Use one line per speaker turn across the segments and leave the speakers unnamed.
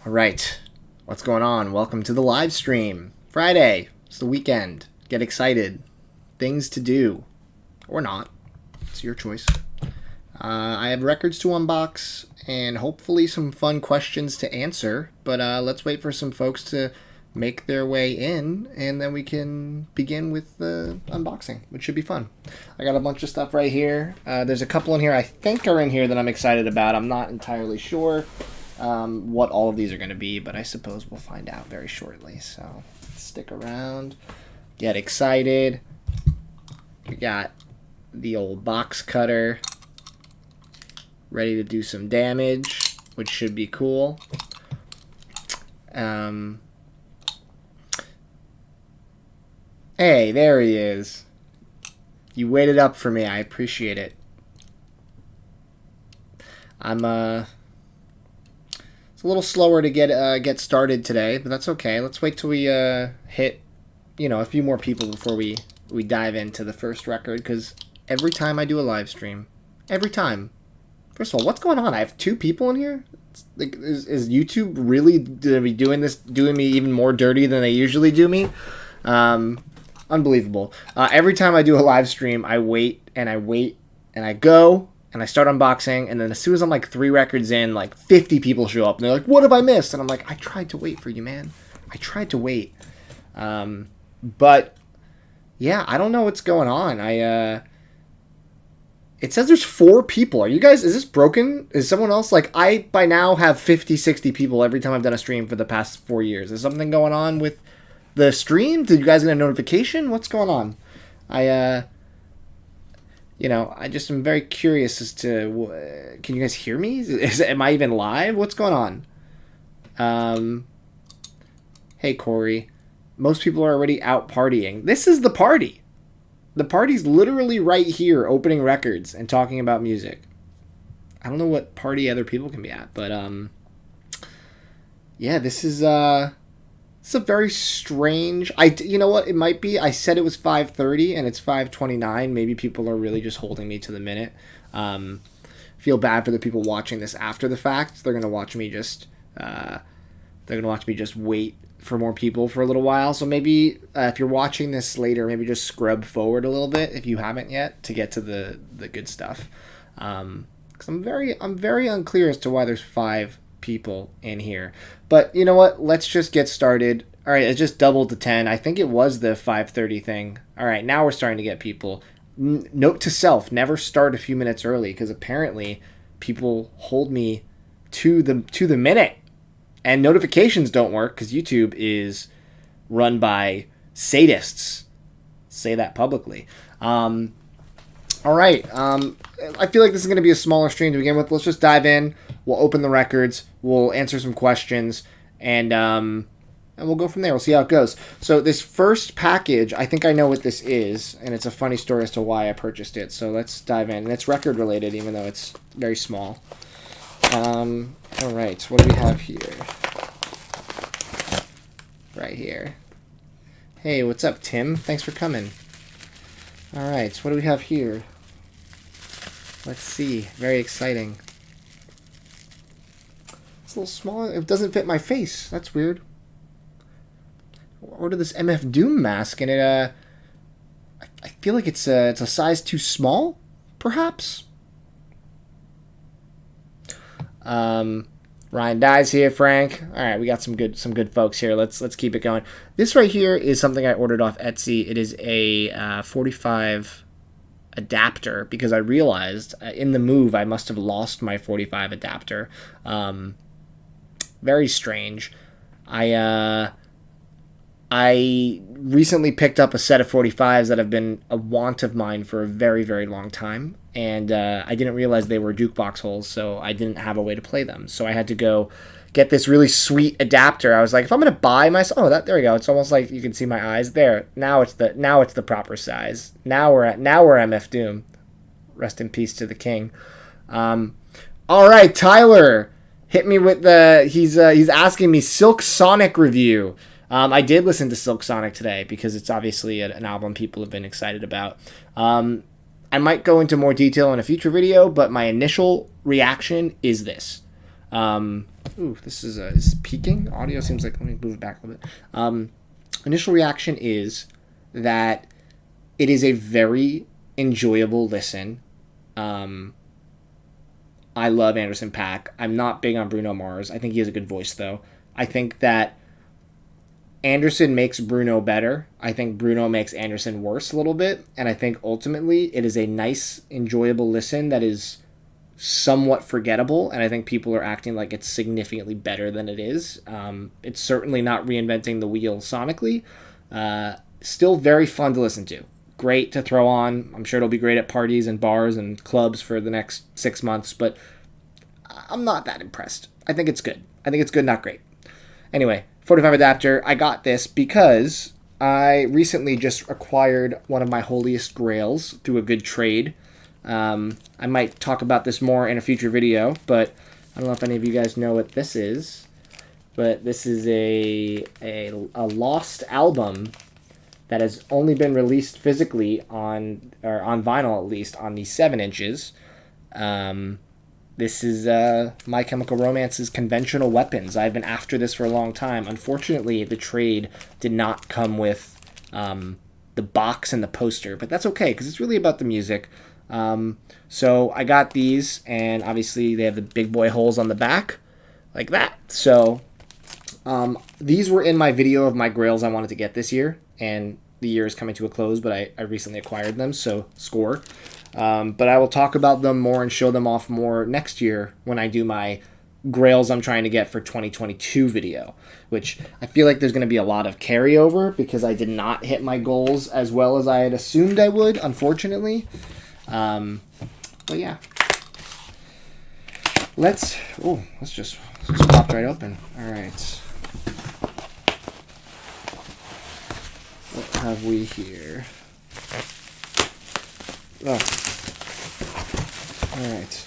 All right, what's going on? Welcome to the live stream. Friday, it's the weekend. Get excited. Things to do. Or not. It's your choice. I have records to unbox and hopefully some fun questions to answer. But let's wait for some folks to make their way in, and then we can begin with the unboxing, which should be fun. I got a bunch of stuff right here. There's a couple in here I think are in here that I'm excited about. I'm not entirely sure what all of these are going to be, but I suppose we'll find out very shortly. So stick around, get excited. We got the old box cutter ready to do some damage, which should be cool. Hey, there he is. You waited up for me. I appreciate it. It's a little slower to get started today, but that's okay. Let's wait till we hit, a few more people before we dive into the first record, because every time I do a live stream, every time. First of all, what's going on? I have 2 people in here? Is YouTube really doing me even more dirty than they usually do me? Unbelievable. Every time I do a live stream, I wait and I go and I start unboxing, and then as soon as I'm like 3 records in, like 50 people show up and they're like, "What have I missed?" And I'm like, "I tried to wait for you, man. I tried to wait." But yeah, I don't know what's going on. It says there's 4 people. Are you guys, is this broken? Is someone else, I by now have 50, 60 people every time I've done a stream for the past 4 years. Is something going on with the stream? Did you guys get a notification? What's going on? I just am very curious as to, can you guys hear me? Am I even live? What's going on? Hey, Corey. Most people are already out partying. This is the party. The party's literally right here, opening records and talking about music. I don't know what party other people can be at, but, yeah, this is, it's a very strange... You know what? It might be. I said it was 5:30 and it's 5:29. Maybe people are really just holding me to the minute. Feel bad for the people watching this after the fact. They're gonna watch me just. They're gonna watch me just wait for more people for a little while. So maybe if you're watching this later, maybe just scrub forward a little bit if you haven't yet to get to the good stuff. Because I'm very unclear as to why there's 5 people in here. But you know what? Let's just get started. All right, it just doubled to 10. I think it was the 5:30 thing. All right, now we're starting to get people. Note to self, never start a few minutes early, because apparently people hold me to the minute. And notifications don't work because YouTube is run by sadists. Say that publicly. All right. I feel like this is going to be a smaller stream to begin with. Let's just dive in. We'll open the records. We'll answer some questions, and we'll go from there. We'll see how it goes. So this first package, I think I know what this is, and it's a funny story as to why I purchased it. So let's dive in. And it's record related, even though it's very small. All right. What do we have here? Right here. Hey, what's up, Tim? Thanks for coming. All right. So what do we have here? Let's see. Very exciting. It's a little smaller. It doesn't fit my face. That's weird. I ordered this MF Doom mask, and it I feel like it's a size too small, perhaps. Ryan Dies here, Frank. All right, we got some good folks here. Let's keep it going. This right here is something I ordered off Etsy. It is a 45 adapter, because I realized in the move I must have lost my 45 adapter. Very strange. I recently picked up a set of 45s that have been a want of mine for a very, very long time, and I didn't realize they were jukebox holes, so I didn't have a way to play them. So I had to go get this really sweet adapter. I was like, if I'm gonna buy myself, there we go. It's almost like you can see my eyes there. Now it's the proper size. Now we're MF Doom. Rest in peace to the king. All right, Tyler, hit me with he's asking me Silk Sonic review. I did listen to Silk Sonic today because it's obviously an album people have been excited about. I might go into more detail in a future video, but my initial reaction is this. Ooh, this is peaking. Audio seems like, let me move it back a little bit. Initial reaction is that it is a very enjoyable listen. I love Anderson .Paak. I'm not big on Bruno Mars. I think he has a good voice, though. I think that Anderson makes Bruno better. I think Bruno makes Anderson worse a little bit. And I think ultimately it is a nice, enjoyable listen that is somewhat forgettable. And I think people are acting like it's significantly better than it is. It's certainly not reinventing the wheel sonically. Still very fun to listen to. Great to throw on. I'm sure it'll be great at parties and bars and clubs for the next 6 months, but I'm not that impressed. I think it's good. I think it's good, not great. Anyway, 45 adapter. I got this because I recently just acquired one of my holiest grails through a good trade. I might talk about this more in a future video, but I don't know if any of you guys know what this is. But this is a lost album that has only been released physically on vinyl, at least on the 7 inches. This is My Chemical Romance's Conventional Weapons. I've been after this for a long time. Unfortunately, the trade did not come with the box and the poster, but that's okay because it's really about the music. So I got these, and obviously they have the big boy holes on the back, like that. So these were in my video of my grails I wanted to get this year, and the year is coming to a close, but I recently acquired them, so score. But I will talk about them more and show them off more next year when I do my grails I'm trying to get for 2022 video, which I feel like there's going to be a lot of carryover because I did not hit my goals as well as I had assumed I would, unfortunately. But yeah. Let's just pop right open. All right. What have we here? Oh. All right.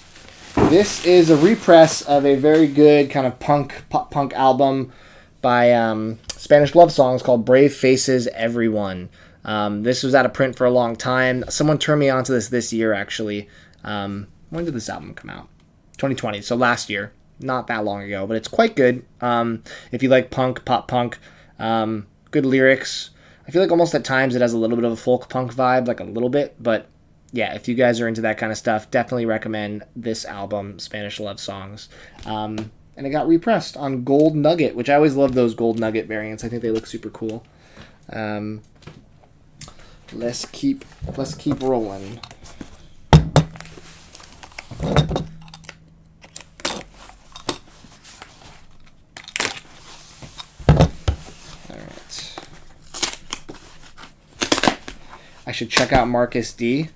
This is a repress of a very good kind of pop punk album by Spanish Love Songs called Brave Faces Everyone. This was out of print for a long time. Someone turned me onto this year, actually. When did this album come out? 2020, so last year. Not that long ago, but it's quite good. If you like punk, pop punk, good lyrics. I feel like almost at times it has a little bit of a folk punk vibe, like a little bit, but yeah, if you guys are into that kind of stuff, definitely recommend this album, Spanish Love Songs. And it got repressed on Gold Nugget, which I always love those Gold Nugget variants. I think they look super cool. Let's keep rolling. I should check out Marcus D.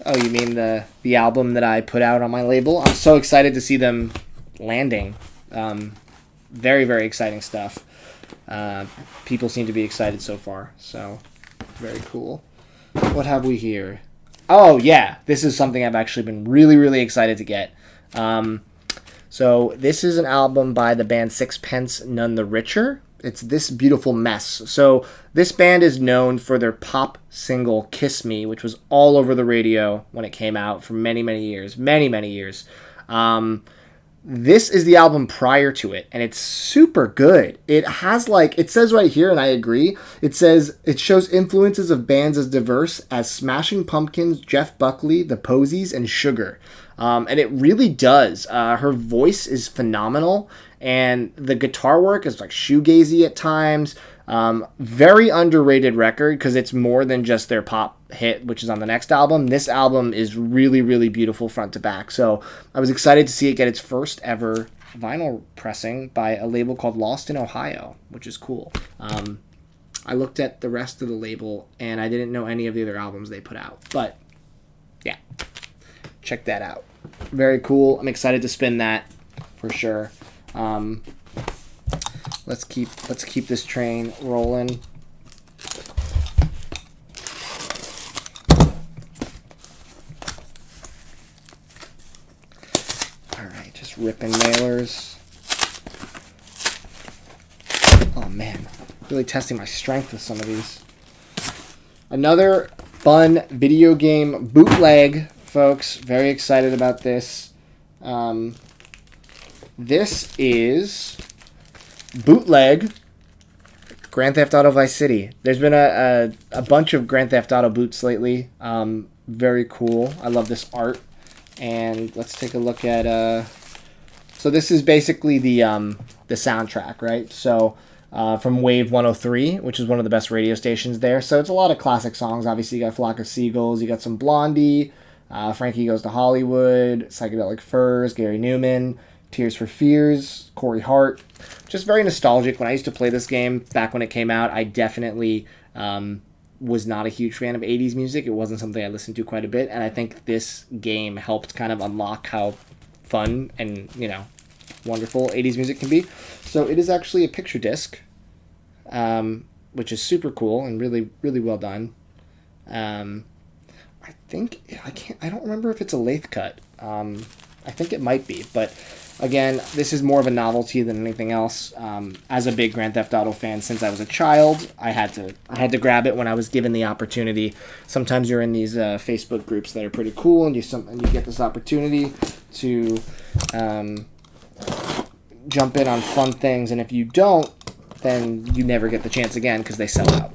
Oh, you mean the album that I put out on my label? I'm so excited to see them landing. Very, very exciting stuff. People seem to be excited so far, so very cool. What have we here? Oh, yeah. This is something I've actually been really, really excited to get. So this is an album by the band Sixpence None the Richer. It's This Beautiful Mess. So this band is known for their pop single Kiss Me, which was all over the radio when it came out for many, many years. Many, many years. This is the album prior to it, and it's super good. It has, like, it says right here, and I agree, it says it shows influences of bands as diverse as Smashing Pumpkins, Jeff Buckley, The Posies, and Sugar. And it really does. Her voice is phenomenal, and the guitar work is like shoegazy at times. Very underrated record because it's more than just their pop hit, which is on the next album. This album is really, really beautiful front to back. So I was excited to see it get its first ever vinyl pressing by a label called Lost in Ohio, which is cool. I looked at the rest of the label and I didn't know any of the other albums they put out, but yeah, check that out. Very cool. I'm excited to spin that for sure. Let's keep this train rolling. All right, just ripping mailers. Oh man, really testing my strength with some of these. Another fun video game bootleg, folks. Very excited about this. This is Bootleg Grand Theft Auto Vice City. There's been a bunch of Grand Theft Auto boots lately. Very cool. I love this art. And let's take a look at... so this is basically the soundtrack, right? So from Wave 103, which is one of the best radio stations there. So it's a lot of classic songs. Obviously, you got Flock of Seagulls. You got some Blondie. Frankie Goes to Hollywood. Psychedelic Furs. Gary Newman. Tears for Fears. Corey Hart. Just very nostalgic. When I used to play this game back when it came out, I definitely was not a huge fan of 80s music. It wasn't something I listened to quite a bit, and I think this game helped kind of unlock how fun and, you know, wonderful 80s music can be. So it is actually a picture disc, which is super cool and really, really well done. I don't remember if it's a lathe cut. I think it might be, but again, this is more of a novelty than anything else. As a big Grand Theft Auto fan since I was a child, I had to grab it when I was given the opportunity. Sometimes you're in these Facebook groups that are pretty cool, and you get this opportunity to jump in on fun things, and if you don't, then you never get the chance again because they sell out.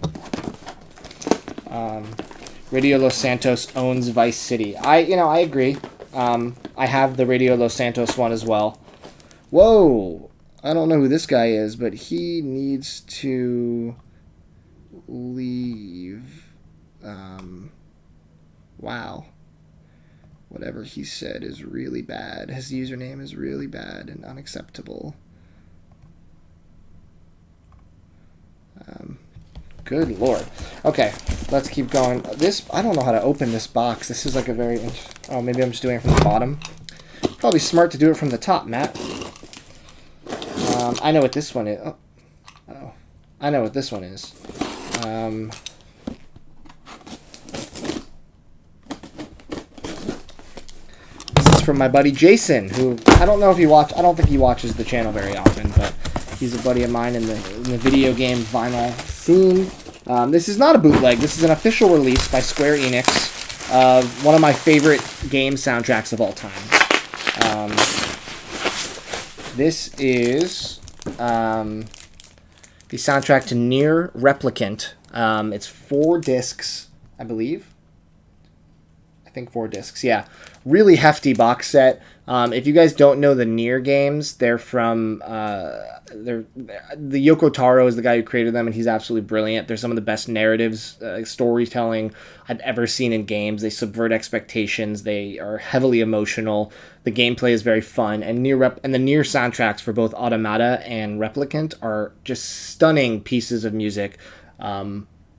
Radio Los Santos owns Vice City. I agree. I have the Radio Los Santos one as well. Whoa! I don't know who this guy is, but he needs to leave. Wow. Whatever he said is really bad. His username is really bad and unacceptable. Good lord. Okay, let's keep going. I don't know how to open this box. This is like a very... Oh, maybe I'm just doing it from the bottom. Probably smart to do it from the top, Matt. I know what this one is. Oh. I know what this one is. This is from my buddy Jason, who I don't think he watches the channel very often, but he's a buddy of mine in the video game vinyl scene. This is not a bootleg. This is an official release by Square Enix of one of my favorite game soundtracks of all time. This is the soundtrack to Nier Replicant. It's 4 discs, I believe. I think 4 discs, yeah. Really hefty box set. If you guys don't know the Nier games, they're from... the Yoko Taro is the guy who created them, and he's absolutely brilliant. They're some of the best narratives, storytelling I've ever seen in games. They subvert expectations. They are heavily emotional. The gameplay is very fun, and the Nier soundtracks for both Automata and Replicant are just stunning pieces of music.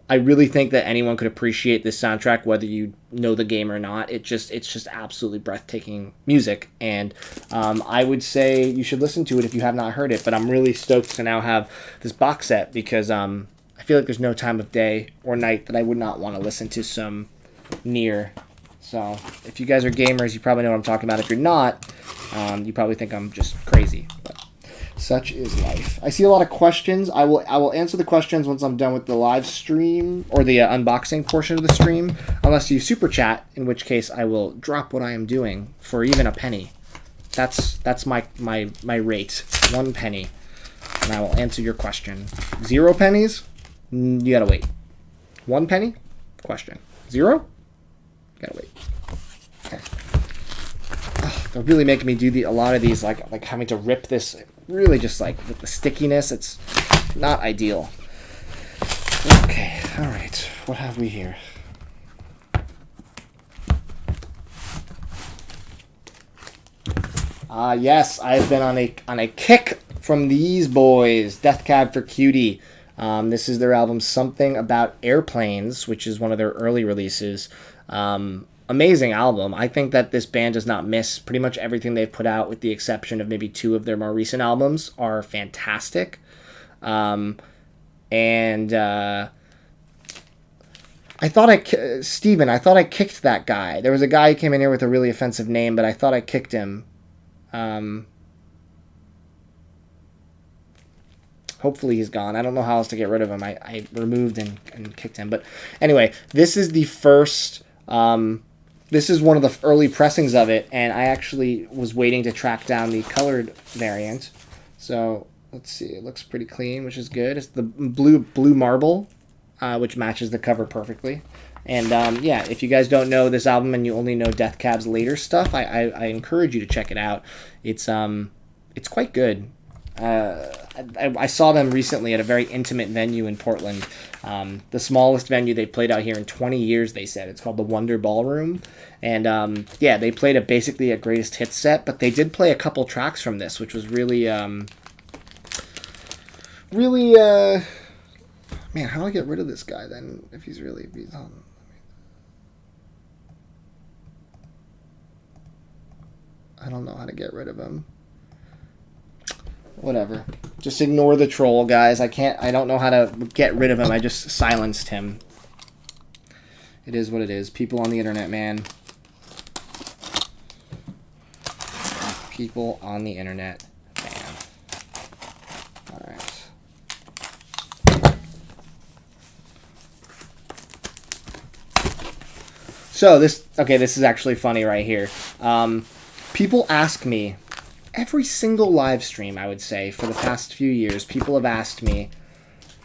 I really think that anyone could appreciate this soundtrack, whether you know the game or not. It's just absolutely breathtaking music, and I would say you should listen to it if you have not heard it. But I'm really stoked to now have this box set because I feel like there's no time of day or night that I would not want to listen to some Nier. So if you guys are gamers, you probably know what I'm talking about. If you're not, you probably think I'm just crazy. But such is life. I see a lot of questions. I will answer the questions once I'm done with the live stream or the unboxing portion of the stream, unless you super chat, in which case I will drop what I am doing for even a penny. That's my rate, 1 penny, and I will answer your question. 0 pennies, you gotta wait. 1 penny, question. 0, you gotta wait. Okay. They're really making me do a lot of these, like having to rip this. Really just like with the stickiness, it's not ideal. Okay, all right. What have we here? Yes, I've been on a kick from these boys, Death Cab for Cutie. This is their album Something About Airplanes, which is one of their early releases. Amazing album. I think that this band does not miss. Pretty much everything they've put out, with the exception of maybe 2 of their more recent albums, are fantastic. I thought Steven, I thought I kicked that guy. There was a guy who came in here with a really offensive name, but I thought I kicked him. Hopefully he's gone. I don't know how else to get rid of him. I removed and kicked him. But anyway, this is the first This is one of the early pressings of it, and I actually was waiting to track down the colored variant. So let's see, it looks pretty clean, which is good. It's the blue marble, which matches the cover perfectly. And yeah, if you guys don't know this album and you only know Death Cab's later stuff, I encourage you to check it out. It's quite good. I saw them recently at a very intimate venue in Portland. The smallest venue they played out here in 20 years, they said. It's called the Wonder Ballroom. And yeah, they played basically a greatest hits set, but they did play a couple tracks from this, which was really, man, how do I get rid of this guy then if he's on? I don't know how to get rid of him. Whatever. Just ignore the troll, guys. I don't know how to get rid of him. I just silenced him. It is what it is. People on the internet, man. People on the internet, man. Alright. So, this is actually funny right here. People ask me, every single live stream, I would say, for the past few years, people have asked me,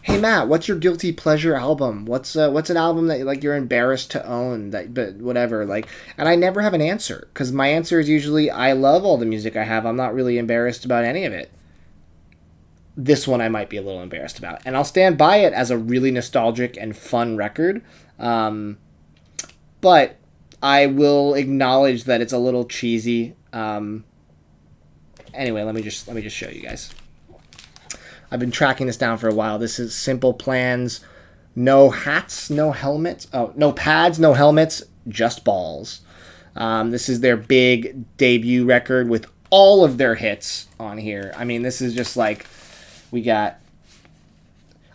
"Hey Matt, what's your guilty pleasure album? What's an album that like you're embarrassed to own? But whatever." And I never have an answer because my answer is usually I love all the music I have. I'm not really embarrassed about any of it. This one I might be a little embarrassed about, and I'll stand by it as a really nostalgic and fun record. But I will acknowledge that it's a little cheesy. Anyway, let me just show you guys. I've been tracking this down for a while. This is Simple Plan's No Hats, No Helmets. Oh, no pads, no helmets, just balls. This is their big debut record with all of their hits on here. I mean, this is just like, we got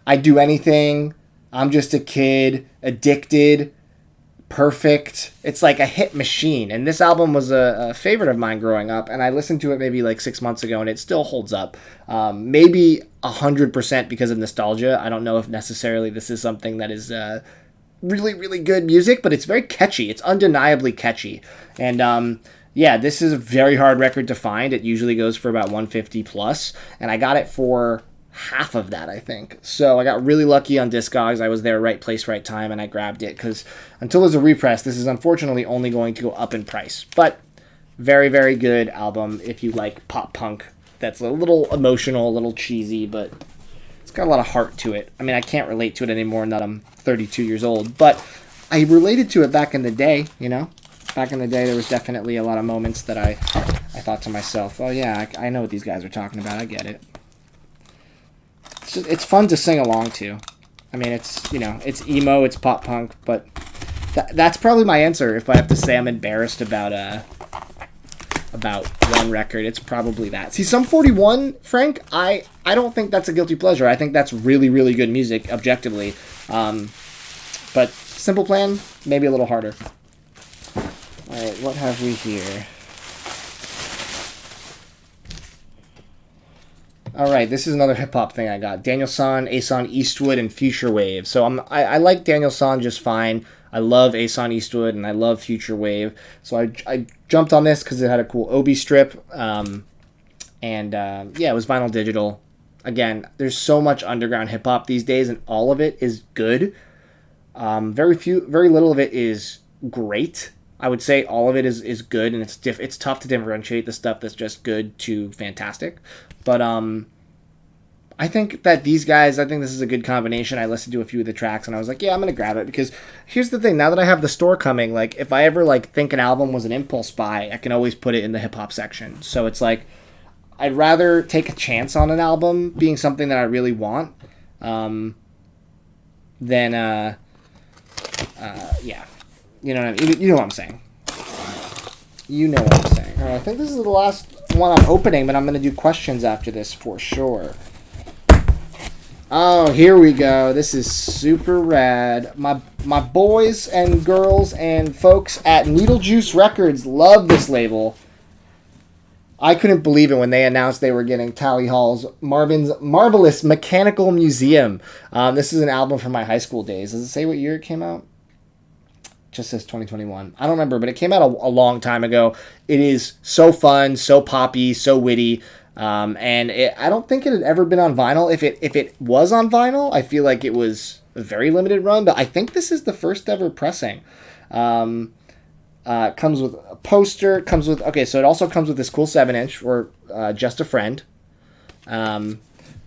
I Do Anything, I'm Just a Kid, Addicted, Perfect. It's like a hit machine, and this album was a favorite of mine growing up, and I listened to it maybe like 6 months ago, and it still holds up. Maybe 100% because of nostalgia. I don't know if necessarily this is something that is really, really good music, but it's very catchy. It's undeniably catchy, and yeah, this is a very hard record to find. It usually goes for about $150 plus, and I got it for half of that, I think. So I got really lucky on Discogs. I was there, right place, right time, and I grabbed it because until there's a repress, this is unfortunately only going to go up in price. But very, very good album if you like pop punk. That's a little emotional, a little cheesy, but it's got a lot of heart to it. I mean, I can't relate to it anymore now that I'm 32 years old, but I related to it back in the day, you know? Back in the day, there was definitely a lot of moments that I thought to myself, oh yeah, I know what these guys are talking about. I get it. It's fun to sing along to. I mean, it's it's emo, it's pop punk, but that's probably my answer. If I have to say I'm embarrassed about one record, it's probably that. See, Sum 41, Frank, I don't think that's a guilty pleasure. I think that's really, really good music, objectively. But Simple Plan, maybe a little harder. All right, what have we here? All right, this is another hip-hop thing I got. Daniel San, Asan Eastwood, and Future Wave. So I like Daniel San just fine. I love Asan Eastwood, and I love Future Wave. So I jumped on this because it had a cool Obi strip. Yeah, it was vinyl digital. Again, there's so much underground hip-hop these days, and all of it is good. Very little of it is great. I would say all of it is good, and it's tough to differentiate the stuff that's just good to fantastic. But I think that these guys, I think this is a good combination. I listened to a few of the tracks, and I was like, yeah, I'm going to grab it. Because here's the thing. Now that I have the store coming, like, if I ever, like, think an album was an impulse buy, I can always put it in the hip-hop section. So it's like, I'd rather take a chance on an album being something that I really want than, yeah. You know what I mean? You know what I'm saying. You know what I'm saying. All right, I think this is the last one I'm opening, but I'm going to do questions after this for sure. Oh, here we go. This is super rad. My boys and girls and folks at Needle Juice Records love this label. I couldn't believe it when they announced they were getting Tally Hall's Marvin's Marvelous Mechanical Museum. This is an album from my high school days. Does it say what year it came out? Just says 2021. I don't remember, but it came out a long time ago. It is so fun, so poppy, so witty. And I don't think it had ever been on vinyl. If it was on vinyl, I feel like it was a very limited run, but I think this is the first ever pressing. Comes with a poster. So it also comes with this cool 7-inch or Just a Friend.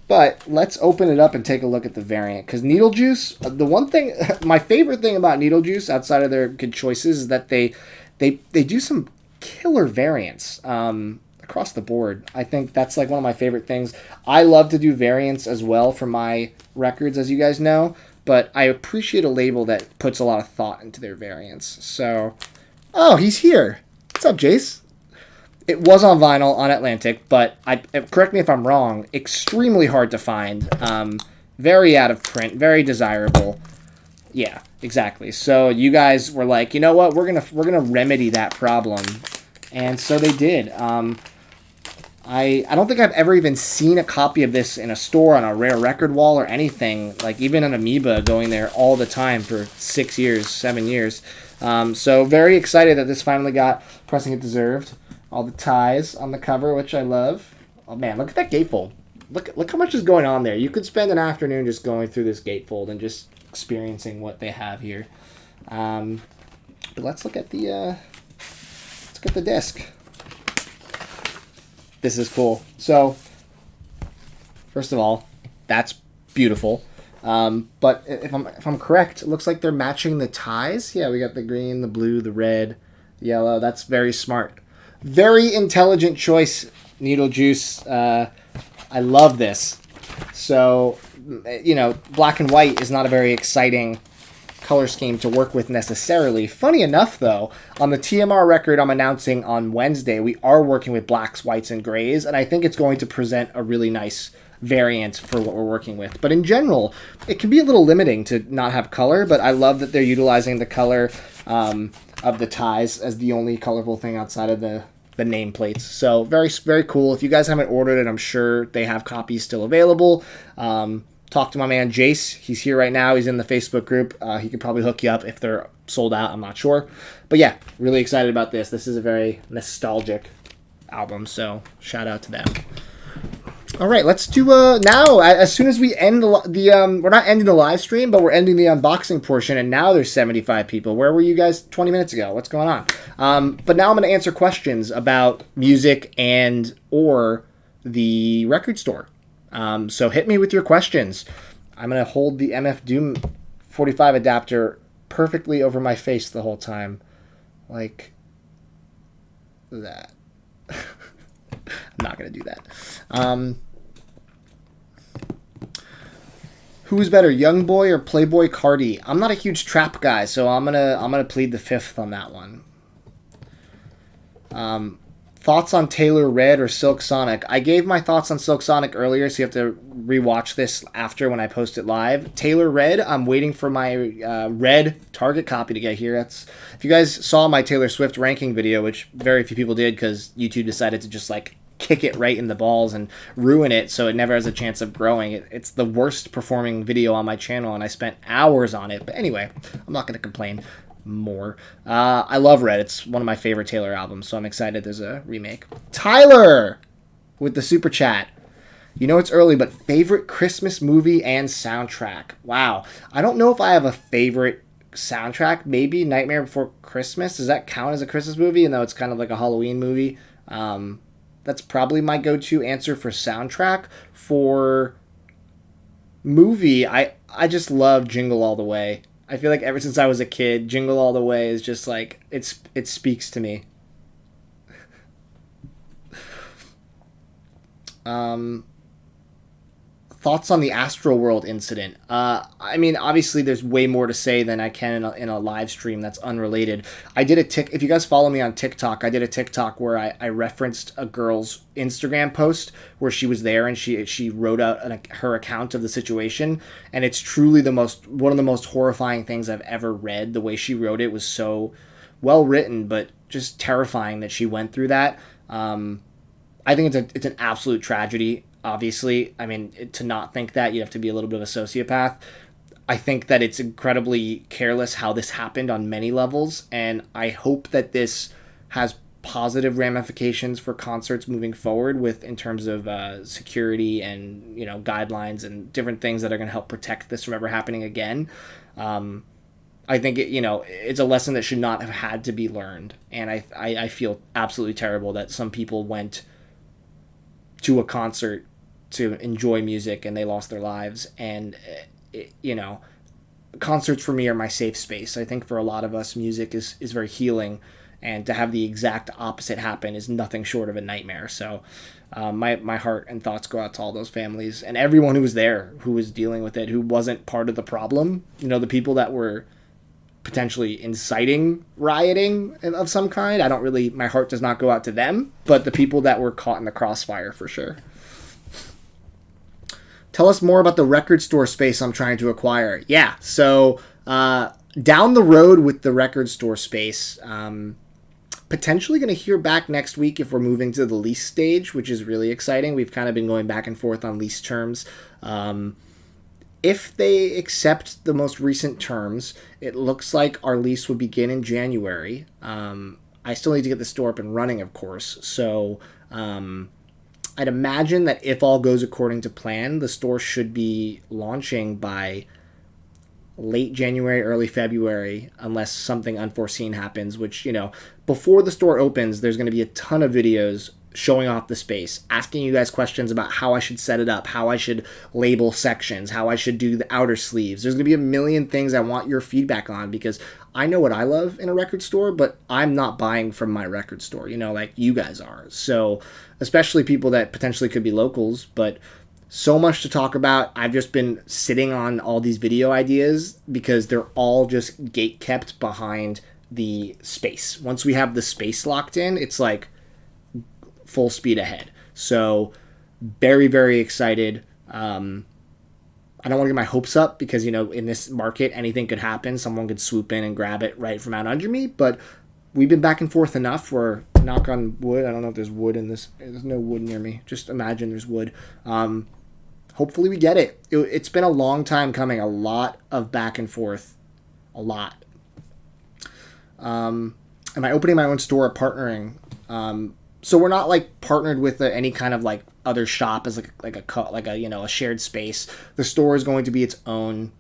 But let's open it up and take a look at the variant. Because Needle Juice, the one thing, my favorite thing about Needle Juice, outside of their good choices, is that they do some killer variants across the board. I think that's like one of my favorite things. I love to do variants as well for my records, as you guys know. But I appreciate a label that puts a lot of thought into their variants. So, oh, he's here. What's up, Jace? It was on vinyl on Atlantic, but correct me if I'm wrong, extremely hard to find. Very out of print, very desirable. Yeah, exactly. So you guys were like, you know what, we're gonna remedy that problem, and so they did. I don't think I've ever even seen a copy of this in a store on a rare record wall or anything. Like even an Amoeba going there all the time for 7 years. So very excited that this finally got pressing it deserved. All the ties on the cover, which I love. Oh man, look at that gatefold. Look how much is going on there. You could spend an afternoon just going through this gatefold and just experiencing what they have here. But let's look at the disc. This is cool. So, first of all, that's beautiful. But if I'm correct, it looks like they're matching the ties. Yeah, we got the green, the blue, the red, the yellow. That's very smart. Very intelligent choice, Needle Juice. I love this. So, black and white is not a very exciting color scheme to work with necessarily. Funny enough, though, on the TMR record I'm announcing on Wednesday, we are working with blacks, whites, and grays, and I think it's going to present a really nice variant for what we're working with. But in general, it can be a little limiting to not have color, but I love that they're utilizing the color of the ties as the only colorful thing outside of the nameplates. So very, very cool. If you guys haven't ordered it, I'm sure they have copies still available. Talk to my man Jace. He's here right now. He's in the Facebook group. He could probably hook you up if they're sold out. I'm not sure. But yeah, really excited about this. This is a very nostalgic album, so shout out to them. All right, let's do now. As soon as we end we're not ending the live stream, but we're ending the unboxing portion, and now there's 75 people. Where were you guys 20 minutes ago? What's going on? But now I'm going to answer questions about music and or the record store. So hit me with your questions. I'm going to hold the MF Doom 45 adapter perfectly over my face the whole time, like that. I'm not going to do that. Who's better, Young Boy or Playboy Cardi? I'm not a huge trap guy, so I'm gonna plead the fifth on that one. Thoughts on Taylor Red or Silk Sonic? I gave my thoughts on Silk Sonic earlier, so you have to rewatch this after when I post it live. Taylor Red, I'm waiting for my red Target copy to get here. If you guys saw my Taylor Swift ranking video, which very few people did because YouTube decided to just kick it right in the balls and ruin it so it never has a chance of growing. It's the worst performing video on my channel, and I spent hours on it. But anyway, I'm not going to complain more. I love Red. It's one of my favorite Taylor albums, so I'm excited there's a remake. Tyler with the super chat. You know it's early, but favorite Christmas movie and soundtrack? Wow. I don't know if I have a favorite soundtrack. Maybe Nightmare Before Christmas. Does that count as a Christmas movie, even though it's kind of like a Halloween movie? That's probably my go-to answer for soundtrack. For movie, I just love Jingle All the Way. I feel like ever since I was a kid, Jingle All the Way is just like, it speaks to me. Thoughts on the Astroworld incident? I mean, obviously there's way more to say than I can in a live stream that's unrelated. I did if you guys follow me on TikTok, I did a TikTok where I referenced a girl's Instagram post where she was there and she wrote out her account of the situation, and it's truly one of the most horrifying things I've ever read. The way she wrote it was so well written, but just terrifying that she went through that. I think it's an absolute tragedy. Obviously, I mean, to not think that, you have to be a little bit of a sociopath. I think that it's incredibly careless how this happened on many levels, and I hope that this has positive ramifications for concerts moving forward with in terms of security and guidelines and different things that are going to help protect this from ever happening again. I think it's a lesson that should not have had to be learned, and I feel absolutely terrible that some people went to a concert to enjoy music and they lost their lives. And concerts for me are my safe space. I think for a lot of us, music is very healing, and to have the exact opposite happen is nothing short of a nightmare. So my heart and thoughts go out to all those families and everyone who was there, who was dealing with it, who wasn't part of the problem. The people that were potentially inciting rioting of some kind, my heart does not go out to them, but the people that were caught in the crossfire for sure. Tell us more about the record store space I'm trying to acquire. Yeah, so down the road with the record store space, potentially going to hear back next week if we're moving to the lease stage, which is really exciting. We've kind of been going back and forth on lease terms. If they accept the most recent terms, it looks like our lease would begin in January. I still need to get the store up and running, of course. So I'd imagine that if all goes according to plan, the store should be launching by late January, early February, unless something unforeseen happens, which, before the store opens, there's going to be a ton of videos showing off the space, asking you guys questions about how I should set it up, how I should label sections, how I should do the outer sleeves. There's going to be a million things I want your feedback on, because I know what I love in a record store, but I'm not buying from my record store, like you guys are. So especially people that potentially could be locals, but so much to talk about. I've just been sitting on all these video ideas because they're all just gate kept behind the space. Once we have the space locked in, it's like full speed ahead. So very, very excited. I don't want to get my hopes up because, in this market, anything could happen. Someone could swoop in and grab it right from out under me. But we've been back and forth enough where, knock on wood, I don't know if there's wood in this. There's no wood near me. Just imagine there's wood. Hopefully we get it. It's been a long time coming. A lot of back and forth. A lot. Am I opening my own store or partnering? So we're not partnered with any kind of other shop as a shared space. The store is going to be its own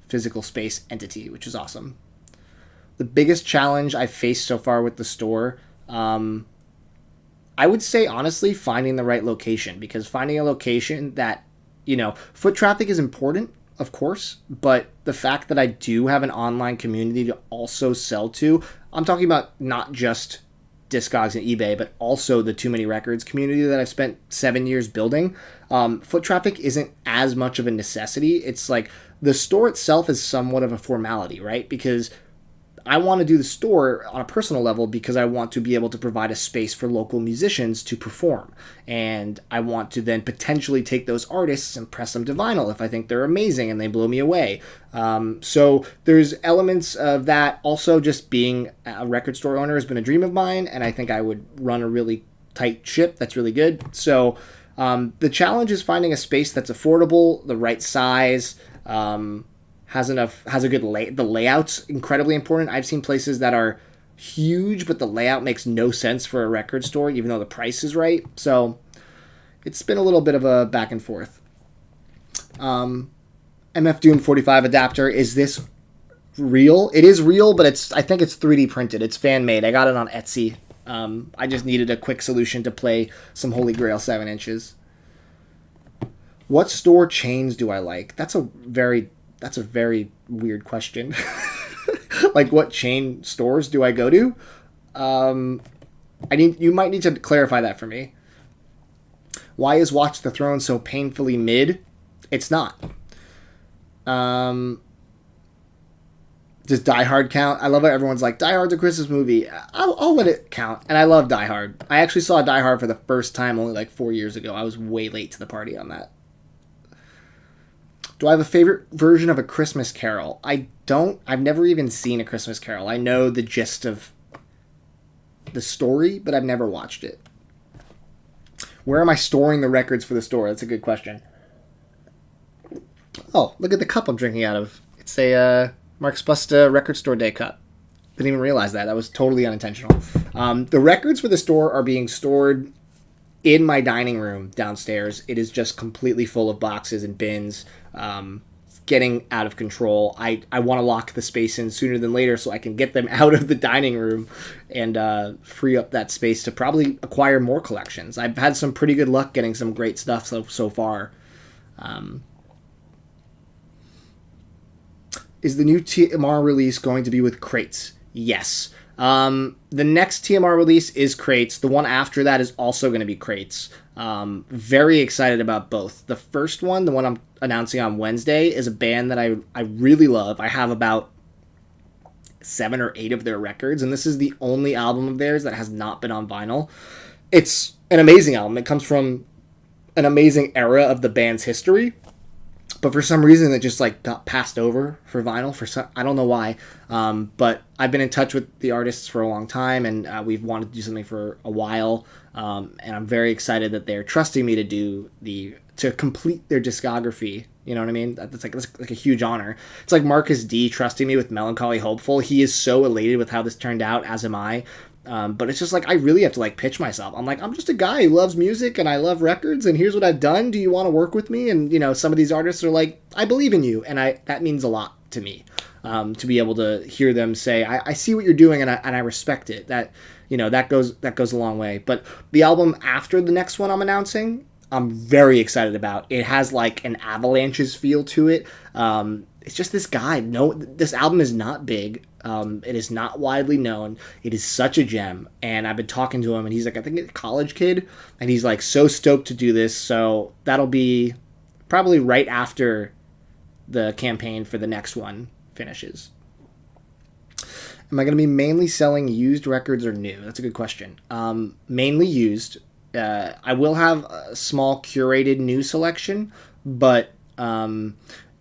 physical space entity, which is awesome. The biggest challenge I've faced so far with the store, I would say honestly finding the right location, because finding a location that, foot traffic is important, of course, but the fact that I do have an online community to also sell to, I'm talking about not just Discogs and eBay, but also the Too Many Records community that I've spent 7 years building. Foot traffic isn't as much of a necessity. It's the store itself is somewhat of a formality, right? Because I want to do the store on a personal level because I want to be able to provide a space for local musicians to perform. And I want to then potentially take those artists and press them to vinyl if I think they're amazing and they blow me away. So there's elements of that. Also, just being a record store owner has been a dream of mine, and I think I would run a really tight ship that's really good. So the challenge is finding a space that's affordable, the right size, has a good the layout's incredibly important. I've seen places that are huge, but the layout makes no sense for a record store, even though the price is right. So it's been a little bit of a back and forth. MF Doom 45 adapter, is this real? It is real, but I think it's 3D printed. It's fan made. I got it on Etsy. I just needed a quick solution to play some Holy Grail 7 inches. What store chains do I like? That's a very weird question. What chain stores do I go to? You might need to clarify that for me. Why is Watch the Throne so painfully mid? It's not. Does Die Hard count? I love how everyone's like, Die Hard's a Christmas movie. I'll let it count. And I love Die Hard. I actually saw Die Hard for the first time only 4 years ago. I was way late to the party on that. Do I have a favorite version of A Christmas Carol? I don't. I've never even seen A Christmas Carol. I know the gist of the story, but I've never watched it. Where am I storing the records for the store? That's a good question. Oh, look at the cup I'm drinking out of. It's a Mark Spusta Record Store Day cup. Didn't even realize that. That was totally unintentional. The records for the store are being stored in my dining room downstairs. It is just completely full of boxes and bins. It's getting out of control. I want to lock the space in sooner than later so I can get them out of the dining room and free up that space to probably acquire more collections. I've had some pretty good luck getting some great stuff so far. Is the new TMR release going to be with crates? Yes. The next TMR release is crates. The one after that is also going to be crates. Very excited about both. The first one, the one I'm announcing on Wednesday, is a band that I really love. I have about 7 or 8 of their records, and this is the only album of theirs that has not been on vinyl. It's an amazing album. It comes from an amazing era of the band's history. But for some reason, it just like got passed over for vinyl. I don't know why. But I've been in touch with the artists for a long time, and we've wanted to do something for a while. And I'm very excited that they're trusting me to complete their discography. You know what I mean? That's like a huge honor. It's like Marcus D trusting me with Melancholy Hopeful. He is so elated with how this turned out, as am I. But it's just like I really have to like pitch myself. I'm like, I'm just a guy who loves music and I love records, and here's what I've done. Do you want to work with me? And some of these artists are like, I believe in you, and that means a lot to me. To be able to hear them say, I see what you're doing, and I respect it. That goes a long way. But the album after the next one I'm announcing, I'm very excited about. It has like an Avalanches feel to it. It's just this guy. No, this album is not big. It is not widely known. It is such a gem. And I've been talking to him, and he's like, I think a college kid, and he's like so stoked to do this. So that'll be probably right after the campaign for the next one finishes. Am I going to be mainly selling used records or new? That's a good question. Mainly used. I will have a small curated new selection, but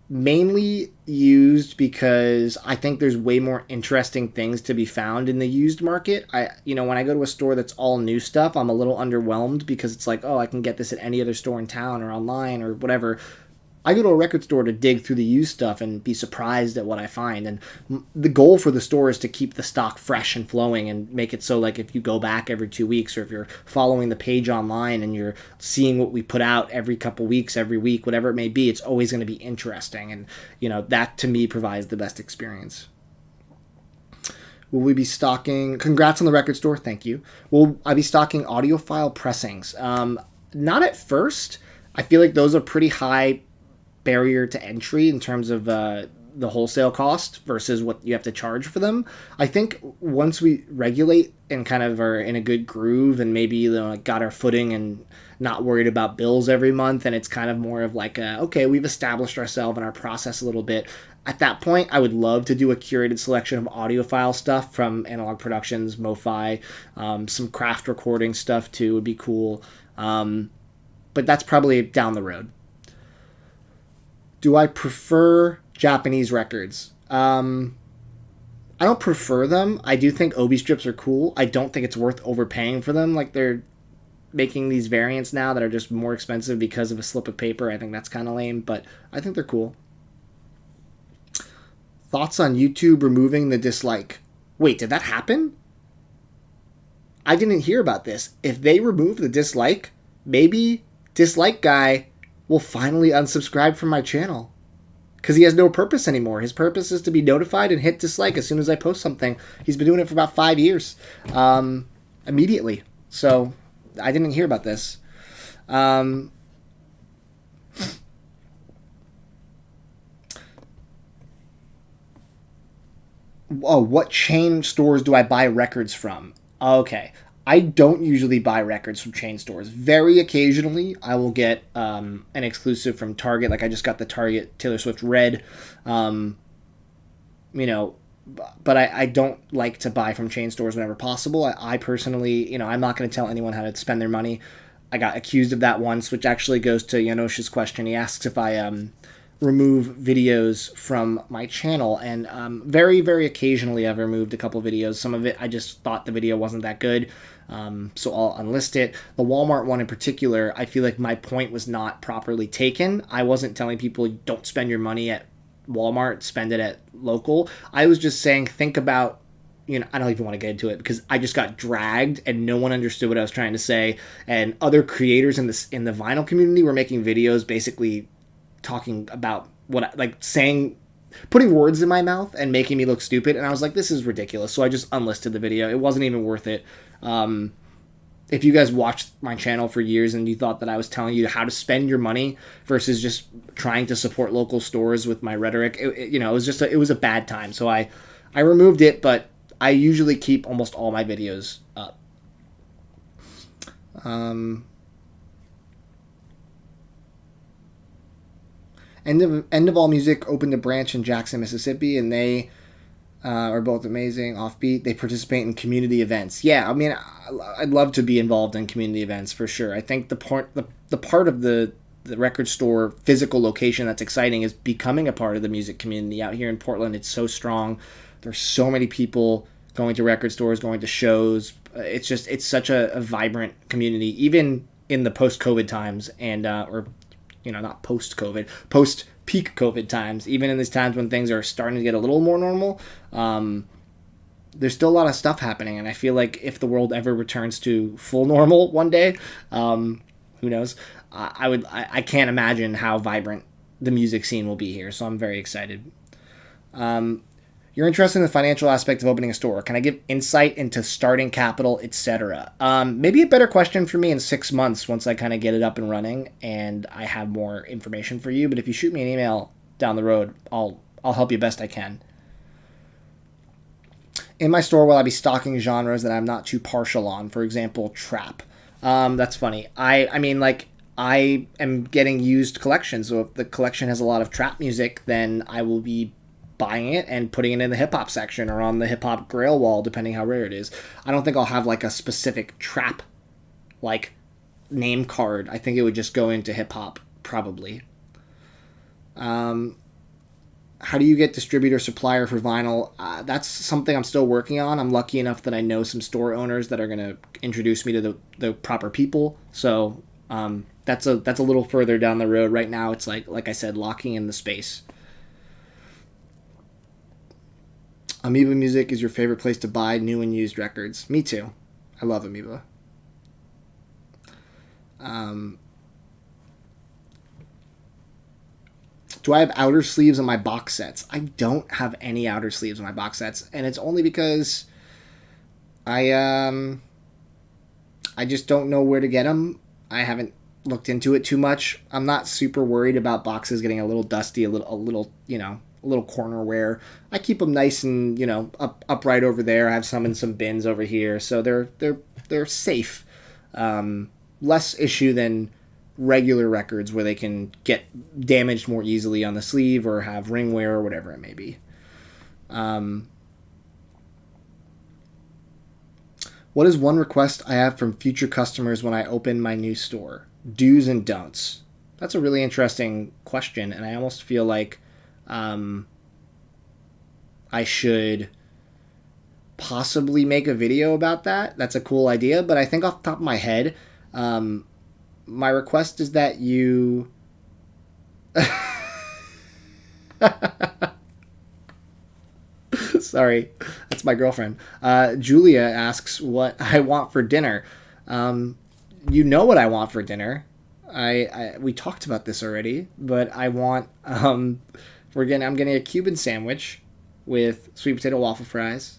mainly used because I think there's way more interesting things to be found in the used market. When I go to a store that's all new stuff, I'm a little underwhelmed because it's like, oh, I can get this at any other store in town or online or whatever. I go to a record store to dig through the used stuff and be surprised at what I find. And the goal for the store is to keep the stock fresh and flowing and make it so like if you go back every 2 weeks, or if you're following the page online and you're seeing what we put out every couple weeks, every week, whatever it may be, it's always going to be interesting. And, that to me provides the best experience. Will we be stocking... Congrats on the record store. Thank you. Will I be stocking audiophile pressings? Not at first. I feel like those are pretty high barrier to entry in terms of the wholesale cost versus what you have to charge for them. I think once we regulate and kind of are in a good groove and maybe got our footing and not worried about bills every month, and it's kind of more of like okay, we've established ourselves and our process a little bit. At that point, I would love to do a curated selection of audiophile stuff from Analog Productions, MoFi, some craft recording stuff too would be cool. But that's probably down the road. Do I prefer Japanese records? I don't prefer them. I do think Obi strips are cool. I don't think it's worth overpaying for them. Like they're making these variants now that are just more expensive because of a slip of paper. I think that's kind of lame, but I think they're cool. Thoughts on YouTube removing the dislike? Wait, did that happen? I didn't hear about this. If they remove the dislike, maybe dislike guy will finally unsubscribe from my channel. Because he has no purpose anymore. His purpose is to be notified and hit dislike as soon as I post something. He's been doing it for about 5 years. Immediately. So, I didn't hear about this. What chain stores do I buy records from? Okay. I don't usually buy records from chain stores. Very occasionally, I will get an exclusive from Target. Like I just got the Target Taylor Swift Red. But I don't like to buy from chain stores whenever possible. I personally, I'm not going to tell anyone how to spend their money. I got accused of that once, which actually goes to Janosch's question. He asks if I remove videos from my channel, and very, very occasionally I've removed a couple videos. Some of it I just thought the video wasn't that good, so I'll unlist it. The Walmart one in particular, I feel like my point was not properly taken. I wasn't telling people don't spend your money at Walmart, spend it at local. I was just saying, think about, I don't even want to get into it because I just got dragged and no one understood what I was trying to say. And other creators in the vinyl community were making videos basically talking about putting words in my mouth and making me look stupid. And I was like, this is ridiculous. So I just unlisted the video. It wasn't even worth it. If you guys watched my channel for years and you thought that I was telling you how to spend your money versus just trying to support local stores with my rhetoric, it was a bad time. So I removed it, but I usually keep almost all my videos up. End of All Music opened a branch in Jackson, Mississippi, and they are both amazing. Offbeat. They participate in community events. Yeah, I mean, I'd love to be involved in community events for sure. I think the part of the record store physical location that's exciting is becoming a part of the music community out here in Portland. It's so strong. There's so many people going to record stores, going to shows. It's such a vibrant community, even in the post-COVID times not post-COVID, post-peak COVID times, even in these times when things are starting to get a little more normal, there's still a lot of stuff happening. And I feel like if the world ever returns to full normal one day, who knows, I can't imagine how vibrant the music scene will be here. So I'm very excited. You're interested in the financial aspect of opening a store. Can I give insight into starting capital, etc.? Maybe a better question for me in 6 months once I kind of get it up and running and I have more information for you. But if you shoot me an email down the road, I'll help you best I can. In my store, will I be stocking genres that I'm not too partial on? For example, trap. That's funny. I am getting used collections. So if the collection has a lot of trap music, then I will be buying it and putting it in the hip-hop section or on the hip-hop grail wall, depending how rare it is. I don't think I'll have like a specific trap like name card. I think it would just go into hip-hop probably. How do you get distributor supplier for vinyl? That's something I'm still working on. I'm lucky enough that I know some store owners that are going to introduce me to the proper people. So that's a little further down the road. Right now it's like I said, locking in the space. Amoeba Music is your favorite place to buy new and used records. Me too. I love Amoeba. Do I have outer sleeves on my box sets? I don't have any outer sleeves on my box sets, and it's only because I just don't know where to get them. I haven't looked into it too much. I'm not super worried about boxes getting a little dusty, a little corner wear. I keep them nice and upright over there. I have some in some bins over here, so they're safe. Less issue than regular records where they can get damaged more easily on the sleeve or have ring wear or whatever it may be. What is one request I have from future customers when I open my new store? Do's and don'ts. That's a really interesting question, and I almost feel like I should possibly make a video about that. That's a cool idea, but I think off the top of my head, my request is that you... Sorry, that's my girlfriend. Julia asks what I want for dinner. You know what I want for dinner. We talked about this already, but I want I'm getting a Cuban sandwich with sweet potato waffle fries.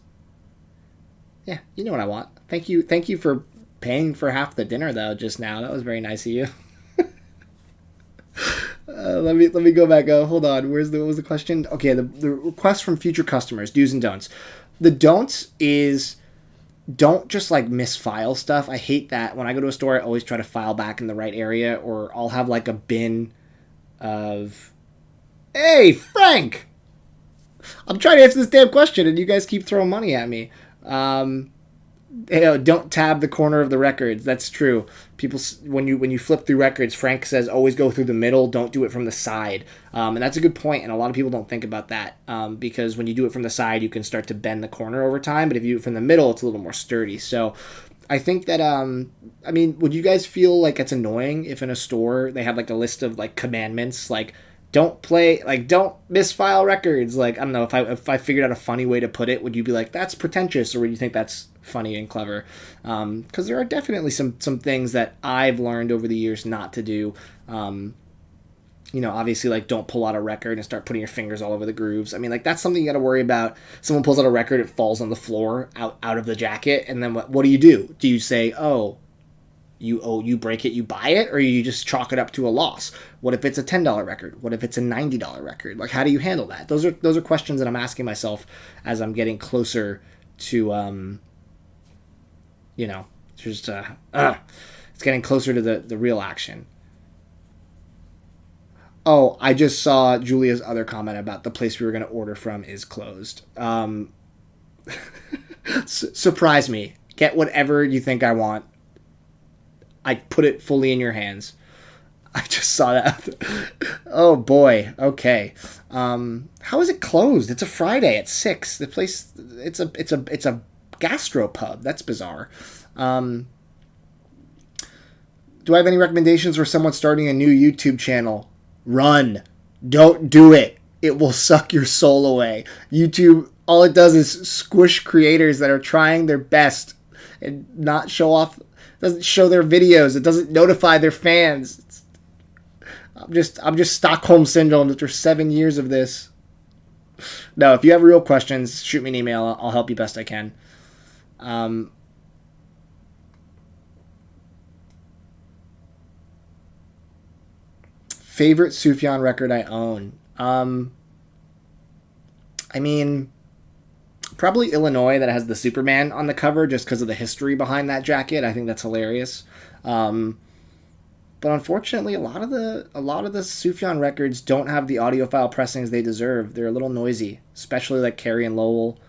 Yeah, you know what I want. Thank you for paying for half the dinner though just now. That was very nice of you. Let me go back. Hold on. What was the question? Okay, the request from future customers, do's and don'ts. The don'ts is don't just misfile stuff. I hate that. When I go to a store, I always try to file back in the right area, or I'll have a bin of... Hey, Frank! I'm trying to answer this damn question, and you guys keep throwing money at me. Don't tab the corner of the records. That's true. People, when you flip through records, Frank says always go through the middle. Don't do it from the side. And that's a good point. And a lot of people don't think about that because when you do it from the side, you can start to bend the corner over time. But if you do it from the middle, it's a little more sturdy. So I think that would you guys feel like it's annoying if in a store they have a list of commandments don't misfile records. Like, I don't know, if I figured out a funny way to put it, would you be like, that's pretentious, or would you think that's funny and clever? Because there are definitely some things that I've learned over the years not to do. Obviously, like, don't pull out a record and start putting your fingers all over the grooves. I mean, like, that's something you got to worry about. Someone pulls out a record, it falls on the floor out of the jacket, and then what do you do? Do you say, you break it, you buy it, or you just chalk it up to a loss? What if it's a $10 record? What if it's a $90 record? Like, how do you handle that? Those are questions that I'm asking myself as I'm getting closer to, it's getting closer to the real action. Oh, I just saw Julia's other comment about the place we were going to order from is closed. Surprise me. Get whatever you think I want. I put it fully in your hands. I just saw that. Oh boy. Okay. How is it closed? It's a Friday at 6. The place. It's a gastropub. That's bizarre. Do I have any recommendations for someone starting a new YouTube channel? Run. Don't do it. It will suck your soul away. YouTube, all it does is squish creators that are trying their best and not show off. Doesn't show their videos. It doesn't notify their fans. I'm just Stockholm Syndrome after 7 years of this. No, if you have real questions, shoot me an email. I'll help you best I can. Favorite Sufjan record I own? I mean, probably Illinois, that has the Superman on the cover, just because of the history behind that jacket. I think that's hilarious. But unfortunately, a lot of the Sufjan records don't have the audiophile pressings they deserve. They're a little noisy, especially like Carrie and Lowell.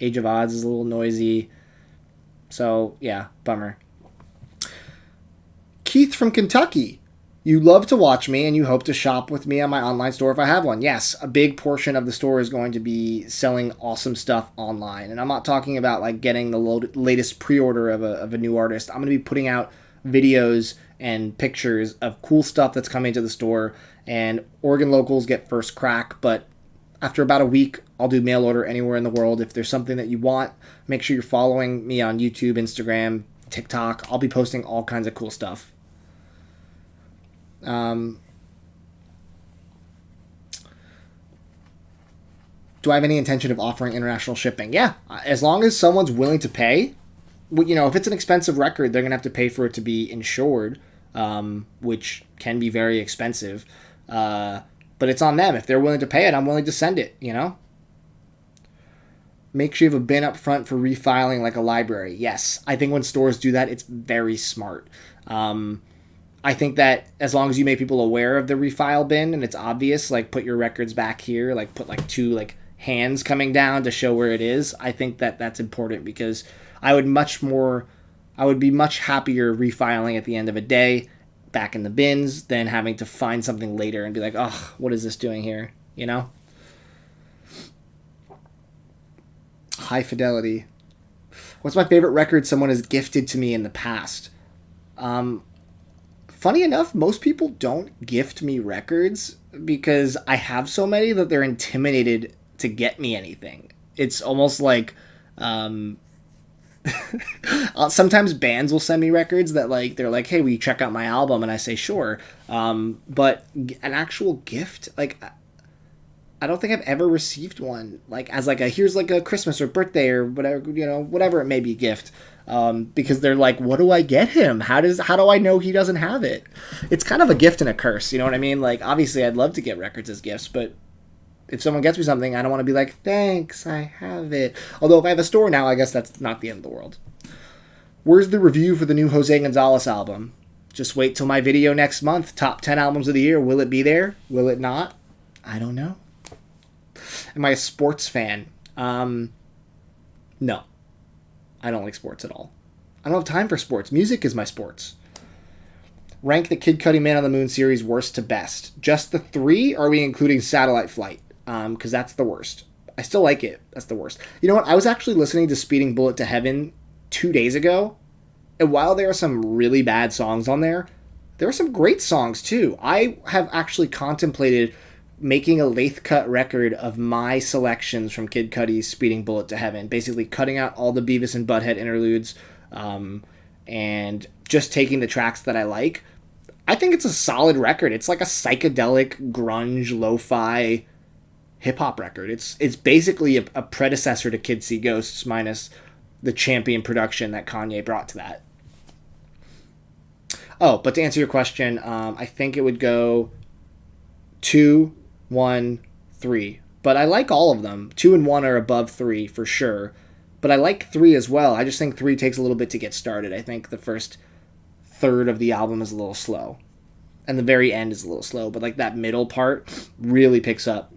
Age of Odds is a little noisy. So yeah, bummer. Keith from Kentucky. You love to watch me and you hope to shop with me on my online store if I have one. Yes, a big portion of the store is going to be selling awesome stuff online. And I'm not talking about like getting the latest pre-order of a new artist. I'm going to be putting out videos and pictures of cool stuff that's coming to the store. And Oregon locals get first crack. But after about a week, I'll do mail order anywhere in the world. If there's something that you want, make sure you're following me on YouTube, Instagram, TikTok. I'll be posting all kinds of cool stuff. Do I have any intention of offering international shipping? Yeah, as long as someone's willing to pay. If it's an expensive record, they're going to have to pay for it to be insured, which can be very expensive. But it's on them. If they're willing to pay it, I'm willing to send it, Make sure you have a bin up front for refiling like a library. Yes, I think when stores do that, it's very smart. I think that as long as you make people aware of the refile bin and it's obvious, like put your records back here, like put like 2 like hands coming down to show where it is. I think that that's important because I would be much happier refiling at the end of a day back in the bins than having to find something later and be like, oh, what is this doing here? High Fidelity. What's my favorite record someone has gifted to me in the past? Funny enough, most people don't gift me records because I have so many that they're intimidated to get me anything. It's almost like sometimes bands will send me records that like they're like, hey, will you check out my album? And I say sure. But an actual gift, like I don't think I've ever received one like as like here's like a Christmas or birthday or whatever it may be gift. Because they're like, what do I get him? How do I know he doesn't have it? It's kind of a gift and a curse, you know what I mean? Like, obviously I'd love to get records as gifts, but if someone gets me something, I don't want to be like, thanks, I have it. Although if I have a store now, I guess that's not the end of the world. Where's the review for the new Jose Gonzalez album? Just wait till my video next month. Top 10 albums of the year. Will it be there? Will it not? I don't know. Am I a sports fan? No. I don't like sports at all. I don't have time for sports. Music is my sports. Rank the Kid Cudi Man on the Moon series worst to best. Just the 3? Or are we including Satellite Flight? Because that's the worst. I still like it. That's the worst. You know what? I was actually listening to Speeding Bullet to Heaven 2 days ago. And while there are some really bad songs on there, There are some great songs too. I have actually contemplated making a lathe cut record of my selections from Kid Cudi's Speeding Bullet to Heaven, basically cutting out all the Beavis and Butthead interludes, and just taking the tracks that I like. I think it's a solid record. It's like a psychedelic grunge lo-fi hip hop record. It's basically a predecessor to Kids See Ghosts minus the champion production that Kanye brought to that. Oh, but to answer your question, I think it would go 2, 1, 3. But I like all of them. 2 and 1 are above 3 for sure. But I like 3 as well. I just think 3 takes a little bit to get started. I think the first third of the album is a little slow. And the very end is a little slow. But like that middle part really picks up.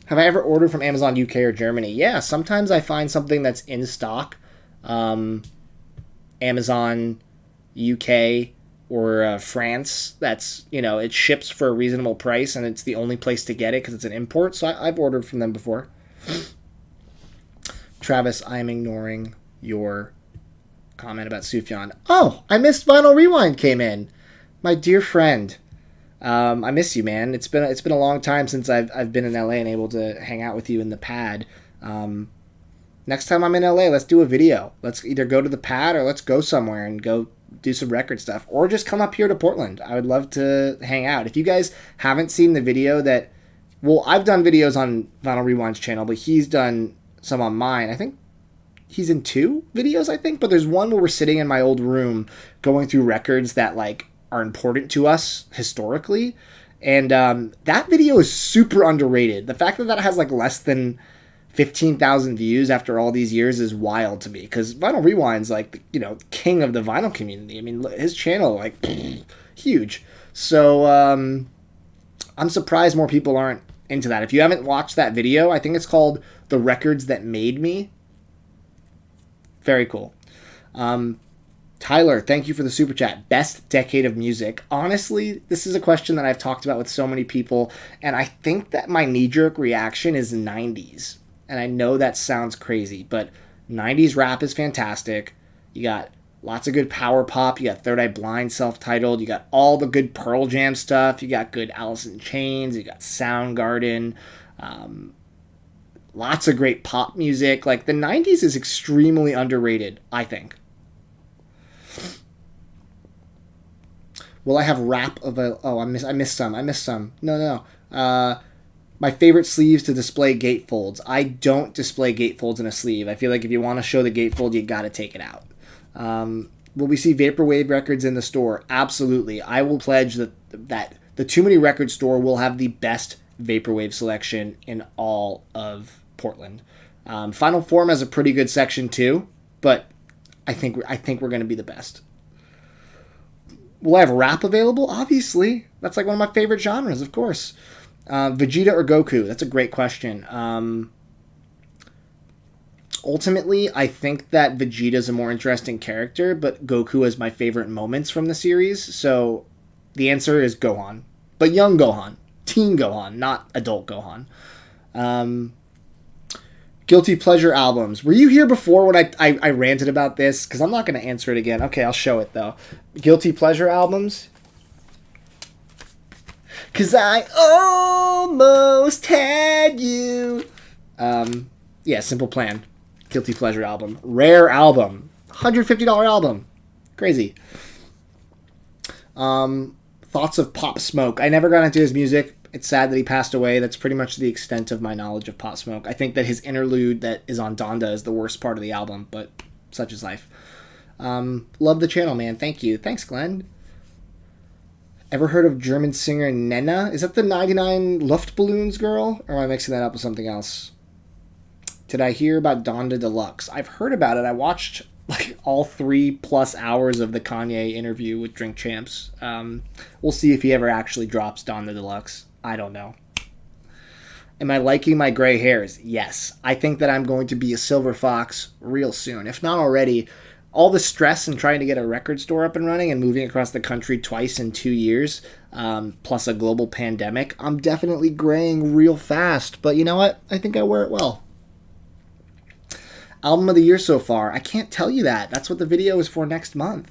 Have I ever ordered from Amazon UK or Germany? Yeah, sometimes I find something that's in stock. Amazon UK or France, that's, it ships for a reasonable price and it's the only place to get it because it's an import. So I've ordered from them before. Travis, I am ignoring your comment about Sufjan. Oh, I missed Vinyl Rewind came in. My dear friend. I miss you, man. It's been a long time since I've been in LA and able to hang out with you in the pad. Next time I'm in LA, let's do a video. Let's either go to the pad or let's go somewhere and go do some record stuff, or just come up here to Portland. I would love to hang out. If you guys haven't seen the video that, well, I've done videos on Vinyl Rewind's channel, but he's done some on mine. I think he's in 2 videos, but there's one where we're sitting in my old room going through records that like are important to us historically, and that video is super underrated. The fact that that has like less than 15,000 views after all these years is wild to me, because Vinyl Rewind's like, king of the vinyl community. I mean, his channel, like, huge. So I'm surprised more people aren't into that. If you haven't watched that video, I think it's called The Records That Made Me. Very cool. Tyler, thank you for the super chat. Best decade of music. Honestly, this is a question that I've talked about with so many people, and I think that my knee-jerk reaction is 90s. And I know that sounds crazy, but 90s rap is fantastic. You got lots of good power pop. You got Third Eye Blind, self-titled. You got all the good Pearl Jam stuff. You got good Alice in Chains. You got Soundgarden. Lots of great pop music. Like, the 90s is extremely underrated, I think. Will I have rap of a... Oh, I missed some. No. My favorite sleeves to display gatefolds. I don't display gatefolds in a sleeve. I feel like if you want to show the gatefold, you got to take it out. Will we see Vaporwave records in the store? Absolutely. I will pledge that the Too Many Record store will have the best Vaporwave selection in all of Portland. Final Form has a pretty good section too, but I think we're going to be the best. Will I have rap available? Obviously. That's like one of my favorite genres, of course. Vegeta or Goku? That's a great question. Ultimately, I think that Vegeta's a more interesting character, but Goku is my favorite moments from the series, so the answer is Gohan. But young Gohan. Teen Gohan, not adult Gohan. Guilty pleasure albums. Were you here before when I ranted about this? Because I'm not going to answer it again. Okay, I'll show it, though. Guilty pleasure albums. Because I almost had you. Yeah, Simple Plan. Guilty pleasure album. Rare album. $150 album. Crazy. Thoughts of Pop Smoke. I never got into his music. It's sad that he passed away. That's pretty much the extent of my knowledge of Pop Smoke. I think that his interlude that is on Donda is the worst part of the album, but such is life. Love the channel, man. Thank you. Thanks, Glenn. Ever heard of German singer Nena? Is that the 99 Luftballons girl? Or am I mixing that up with something else? Did I hear about Donda Deluxe? I've heard about it. I watched like all 3+ hours of the Kanye interview with Drink Champs. We'll see if he ever actually drops Donda Deluxe. I don't know. Am I liking my gray hairs? Yes. I think that I'm going to be a silver fox real soon. If not already, all the stress in trying to get a record store up and running and moving across the country twice in 2 years, plus a global pandemic, I'm definitely graying real fast. But you know what? I think I wear it well. Album of the year so far. I can't tell you that. That's what the video is for next month.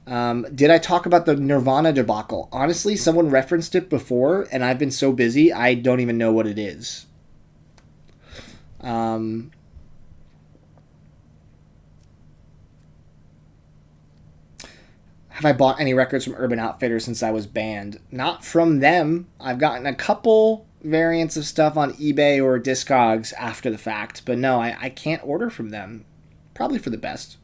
Did I talk about the Nirvana debacle? Honestly, someone referenced it before, and I've been so busy, I don't even know what it is. Have I bought any records from Urban Outfitters since I was banned? Not from them. I've gotten a couple variants of stuff on eBay or Discogs after the fact, but no, I can't order from them. Probably for the best.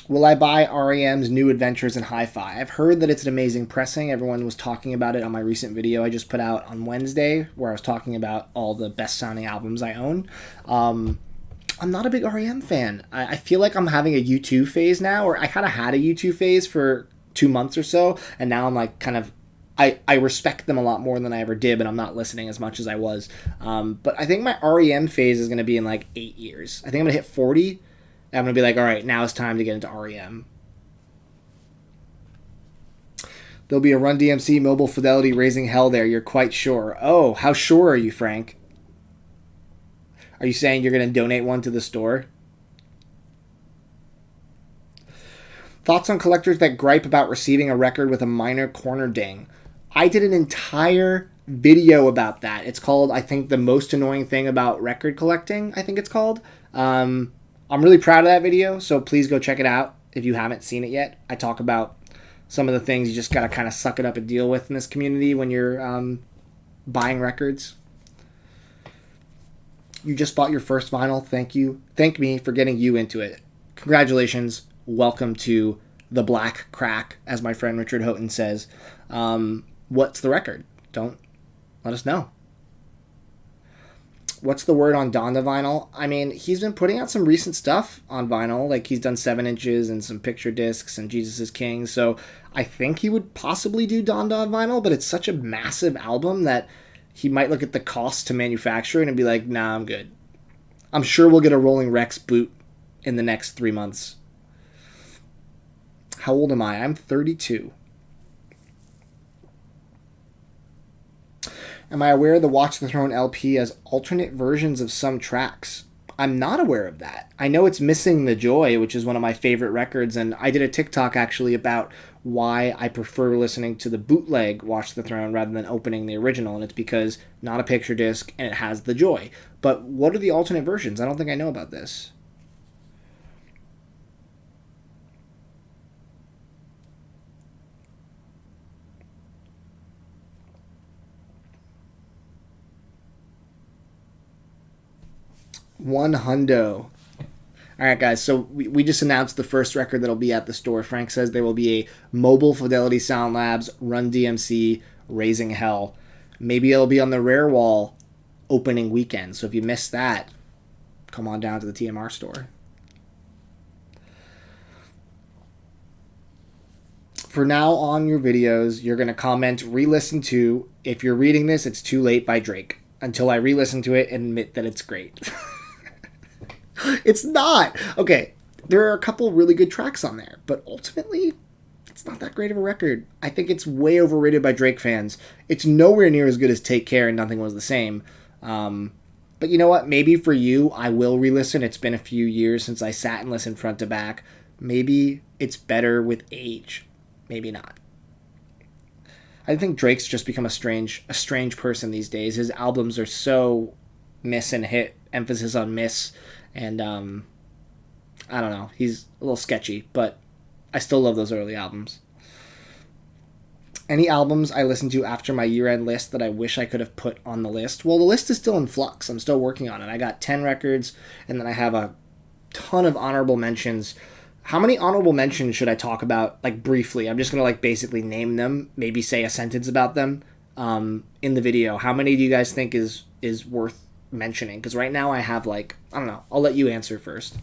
Will I buy REM's New Adventures in Hi-Fi? I've heard that it's an amazing pressing. Everyone was talking about it on my recent video I just put out on Wednesday, where I was talking about all the best-sounding albums I own. I'm not a big REM fan. I feel like I'm having a U2 phase now, or I kind of had a U2 phase for 2 months or so, and now I'm like kind of... I respect them a lot more than I ever did, but I'm not listening as much as I was. But I think my REM phase is going to be in like 8 years. I think I'm going to hit 40, and I'm going to be like, all right, now it's time to get into REM. There'll be a Run DMC Mobile Fidelity Raising Hell there, you're quite sure. Oh, how sure are you, Frank? Are you saying you're going to donate one to the store? Thoughts on collectors that gripe about receiving a record with a minor corner ding? I did an entire video about that. It's called, I think, The Most Annoying Thing About Record Collecting, I think it's called. I'm really proud of that video, so please go check it out if you haven't seen it yet. I talk about some of the things you just got to kind of suck it up and deal with in this community when you're buying records. You just bought your first vinyl. Thank you. Thank me for getting you into it. Congratulations. Welcome to the Black Crack, as my friend Richard Houghton says. What's the record? Don't let us know. What's the word on Donda vinyl? I mean, he's been putting out some recent stuff on vinyl. Like, he's done 7 inches and some picture discs and Jesus is King. So I think he would possibly do Donda on vinyl, but it's such a massive album that he might look at the cost to manufacture it and be like, nah, I'm good. I'm sure we'll get a Rolling Rex boot in the next 3 months. How old am I? I'm 32. Am I aware of the Watch the Throne LP as alternate versions of some tracks? I'm not aware of that. I know it's Missing the Joy, which is one of my favorite records, and I did a TikTok actually about why I prefer listening to the bootleg Watch the Throne rather than opening the original, and it's because not a picture disc and it has the joy. But what are the alternate versions? I don't think I know about this. $100. All right, guys, so we just announced the first record that'll be at the store. Frank says there will be a Mobile Fidelity Sound Labs, Run DMC, Raising Hell. Maybe it'll be on the Rare Wall opening weekend. So if you missed that, come on down to the TMR store. For now on your videos, you're going to comment re-listen to If You're Reading This, It's Too Late by Drake. Until I re-listen to it and admit that it's great. It's not. Okay, there are a couple really good tracks on there, but ultimately, it's not that great of a record. I think it's way overrated by Drake fans. It's nowhere near as good as Take Care and Nothing Was the Same. But you know what? Maybe for you, I will re-listen. It's been a few years since I sat and listened front to back. Maybe it's better with age. Maybe not. I think Drake's just become a strange person these days. His albums are so miss and hit, emphasis on miss, and I don't know. He's a little sketchy, but I still love those early albums. Any albums I listened to after my year-end list that I wish I could have put on the list? Well, the list is still in flux. I'm still working on it. I got 10 records, and then I have a ton of honorable mentions. How many honorable mentions should I talk about, like, briefly? I'm just going to, like, basically name them, maybe say a sentence about them in the video. How many do you guys think is worth mentioning? Because right now I have, like, I don't know. I'll let you answer first.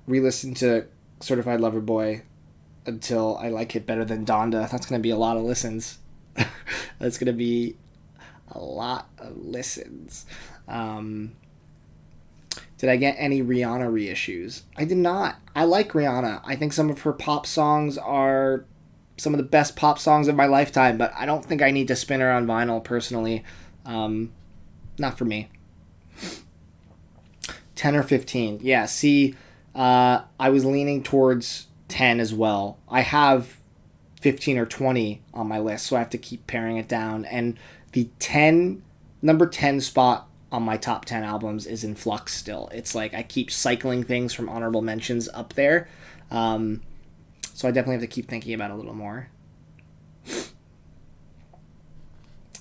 Re-listen to Certified Lover Boy until I like it better than Donda. That's going to be a lot of listens. That's going to be a lot of listens. Did I get any Rihanna reissues? I did not. I like Rihanna. I think some of her pop songs are some of the best pop songs of my lifetime, but I don't think I need to spin her on vinyl personally. Not for me. 10 or 15. Yeah, see, I was leaning towards 10 as well. I have 15 or 20 on my list, so I have to keep paring it down. And the number 10 spot on my top 10 albums is in flux still. It's like I keep cycling things from honorable mentions up there. So I definitely have to keep thinking about it a little more.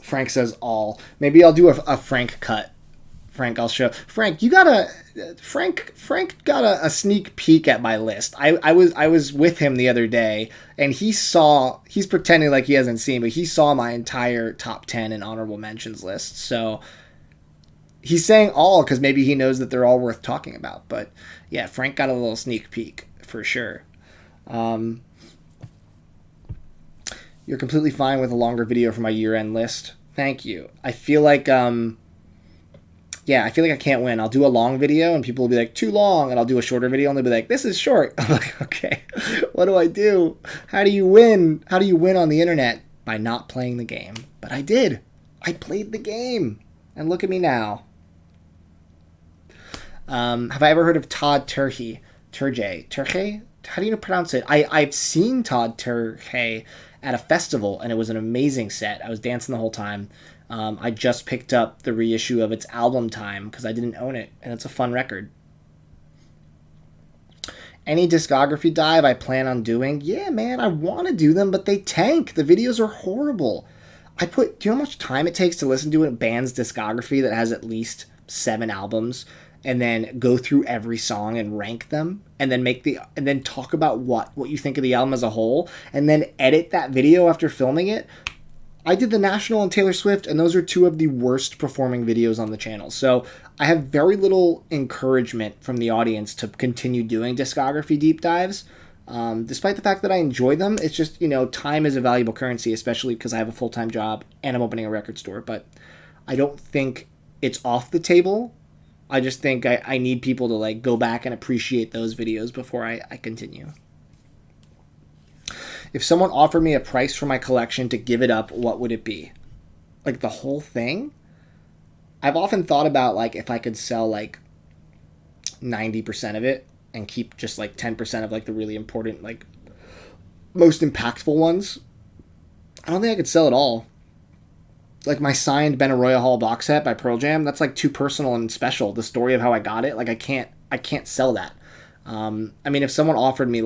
Frank says all. Maybe I'll do a Frank cut. Frank, I'll show. Frank, you got Frank got a sneak peek at my list. I was with him the other day, and he's pretending like he hasn't seen, but he saw my entire top 10 and honorable mentions list. So he's saying all because maybe he knows that they're all worth talking about. But yeah, Frank got a little sneak peek for sure. You're completely fine with a longer video for my year-end list. Thank you. I feel like I can't win. I'll do a long video and people will be like, too long, and I'll do a shorter video and they'll be like, this is short. I'm like, okay, what do I do? How do you win? How do you win on the internet? By not playing the game. But I did. I played the game. And look at me now. Have I ever heard of Todd Terje? How do you pronounce it? I've seen Todd Terje at a festival, and it was an amazing set. I was dancing the whole time. I just picked up the reissue of its Album Time because I didn't own it, and it's a fun record. Any discography dive I plan on doing? Yeah, man, I want to do them, but they tank. The videos are horrible. Do you know how much time it takes to listen to a band's discography that has at least 7 albums, and then go through every song and rank them, and then talk about what you think of the album as a whole, and then edit that video after filming it? I did The National and Taylor Swift, and those are 2 of the worst performing videos on the channel. So I have very little encouragement from the audience to continue doing discography deep dives. Despite the fact that I enjoy them, it's just, time is a valuable currency, especially because I have a full-time job and I'm opening a record store. But I don't think it's off the table. I just think I need people to go back and appreciate those videos before I continue. If someone offered me a price for my collection to give it up, what would it be? The whole thing? I've often thought about if I could sell 90% of it and keep just 10% of the really important, most impactful ones. I don't think I could sell it all. My signed Benaroya Hall box set by Pearl Jam, that's too personal and special. The story of how I got it, I can't sell that. If someone offered me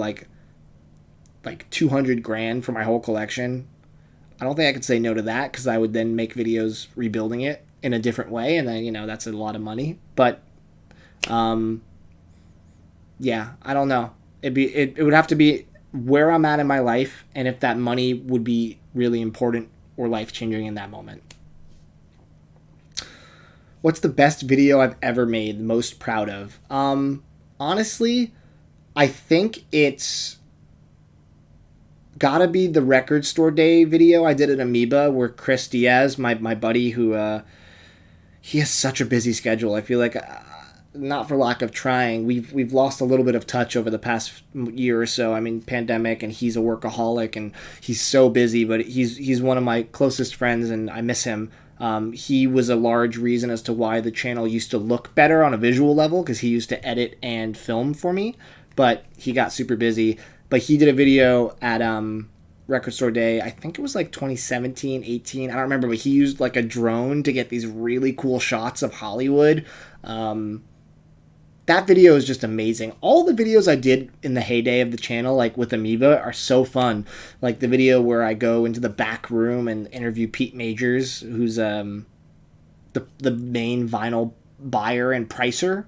$200,000 for my whole collection, I don't think I could say no to that, because I would then make videos rebuilding it in a different way, and then that's a lot of money. But yeah, I don't know. It would have to be where I'm at in my life, and if that money would be really important or life-changing in that moment. What's the best video I've ever made, the most proud of? Honestly, I think it's gotta be the record store day video I did at Amoeba, where Chris Diaz, my buddy, who he has such a busy schedule. I feel like, not for lack of trying, we've lost a little bit of touch over the past year or so. Pandemic, and he's a workaholic, and he's so busy, but he's one of my closest friends, and I miss him. He was a large reason as to why the channel used to look better on a visual level, because he used to edit and film for me, but he got super busy. But he did a video at Record Store Day, I think it was 2017, 18, I don't remember, but he used a drone to get these really cool shots of Hollywood. That video is just amazing. All the videos I did in the heyday of the channel, with Amoeba, are so fun. The video where I go into the back room and interview Pete Majors, who's the main vinyl buyer and pricer.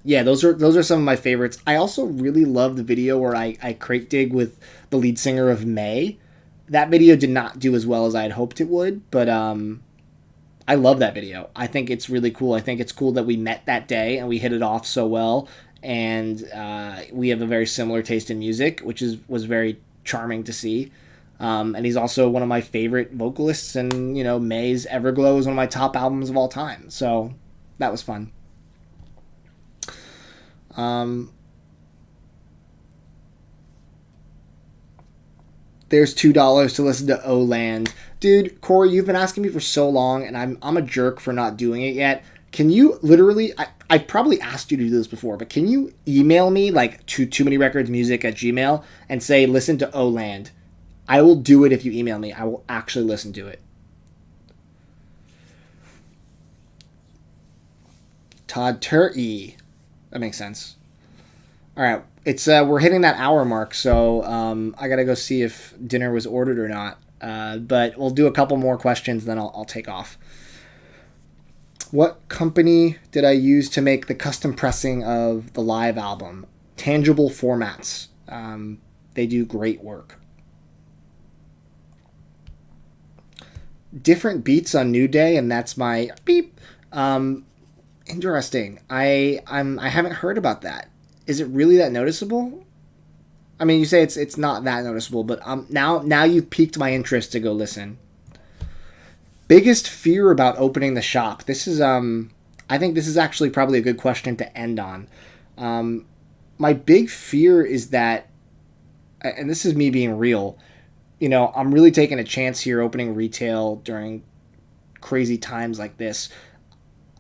Yeah, those are some of my favorites. I also really love the video where I crate dig with the lead singer of May. That video did not do as well as I had hoped it would, but I love that video. I think it's really cool. I think it's cool that we met that day and we hit it off so well, and we have a very similar taste in music, which was very charming to see. And he's also one of my favorite vocalists, and May's Everglow is one of my top albums of all time. So that was fun. There's $2 to listen to O Land. Dude, Corey, you've been asking me for so long, and I'm a jerk for not doing it yet. Can you literally, I've probably asked you to do this before, but can you email me like to Too Many Records Music at Gmail and say, listen to Oland? I will do it if you email me. I will actually listen to it. Todd Turkey. That makes sense. All right. It's we're hitting that hour mark, so I got to go see if dinner was ordered or not. But we'll do a couple more questions, then I'll take off. What company did I use to make the custom pressing of the live album? Tangible Formats. They do great work. Different beats on New Day, and that's my beep. Interesting. I haven't heard about that. Is it really that noticeable? I mean, you say it's not that noticeable, but now you've piqued my interest to go listen. Biggest fear about opening the shop. This is I think this is actually probably a good question to end on. My big fear is that, and this is me being real, you know, I'm really taking a chance here opening retail during crazy times like this.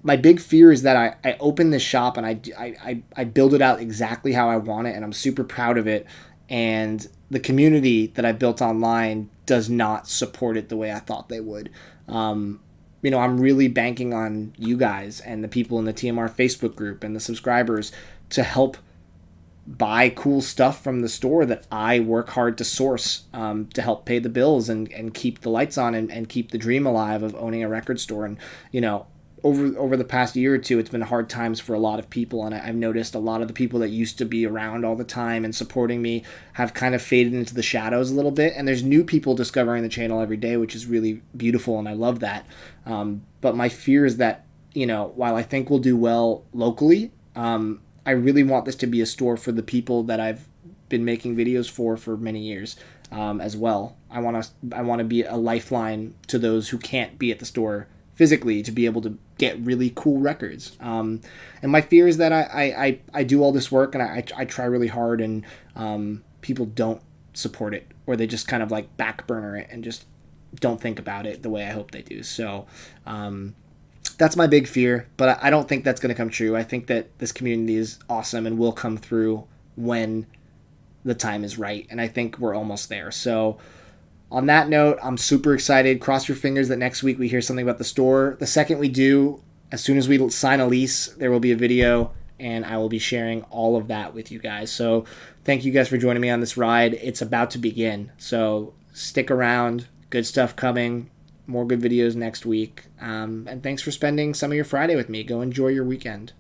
My big fear is that I open this shop and I build it out exactly how I want it, and I'm super proud of it, and the community that I built online does not support it the way I thought they would. You know, I'm really banking on you guys and the people in the TMR Facebook group and the subscribers to help buy cool stuff from the store that I work hard to source, to help pay the bills and keep the lights on and keep the dream alive of owning a record store. And, you know, over the past year or two, it's been hard times for a lot of people, and I've noticed a lot of the people that used to be around all the time and supporting me have kind of faded into the shadows a little bit, and there's new people discovering the channel every day, which is really beautiful, and I love that. But my fear is that, you know, while I think we'll do well locally, I really want this to be a store for the people that I've been making videos for many years, as well. I want to be a lifeline to those who can't be at the store physically to be able to get really cool records. And my fear is that I do all this work and I try really hard, and people don't support it, or they just kind of like back burner it and just don't think about it the way I hope they do. So that's my big fear, but I don't think that's going to come true. I think that this community is awesome and will come through when the time is right, and I think we're almost there. So on that note, I'm super excited. Cross your fingers that next week we hear something about the store. The second we do, as soon as we sign a lease, there will be a video, and I will be sharing all of that with you guys. So thank you guys for joining me on this ride. It's about to begin, so stick around. Good stuff coming. More good videos next week. And thanks for spending some of your Friday with me. Go enjoy your weekend.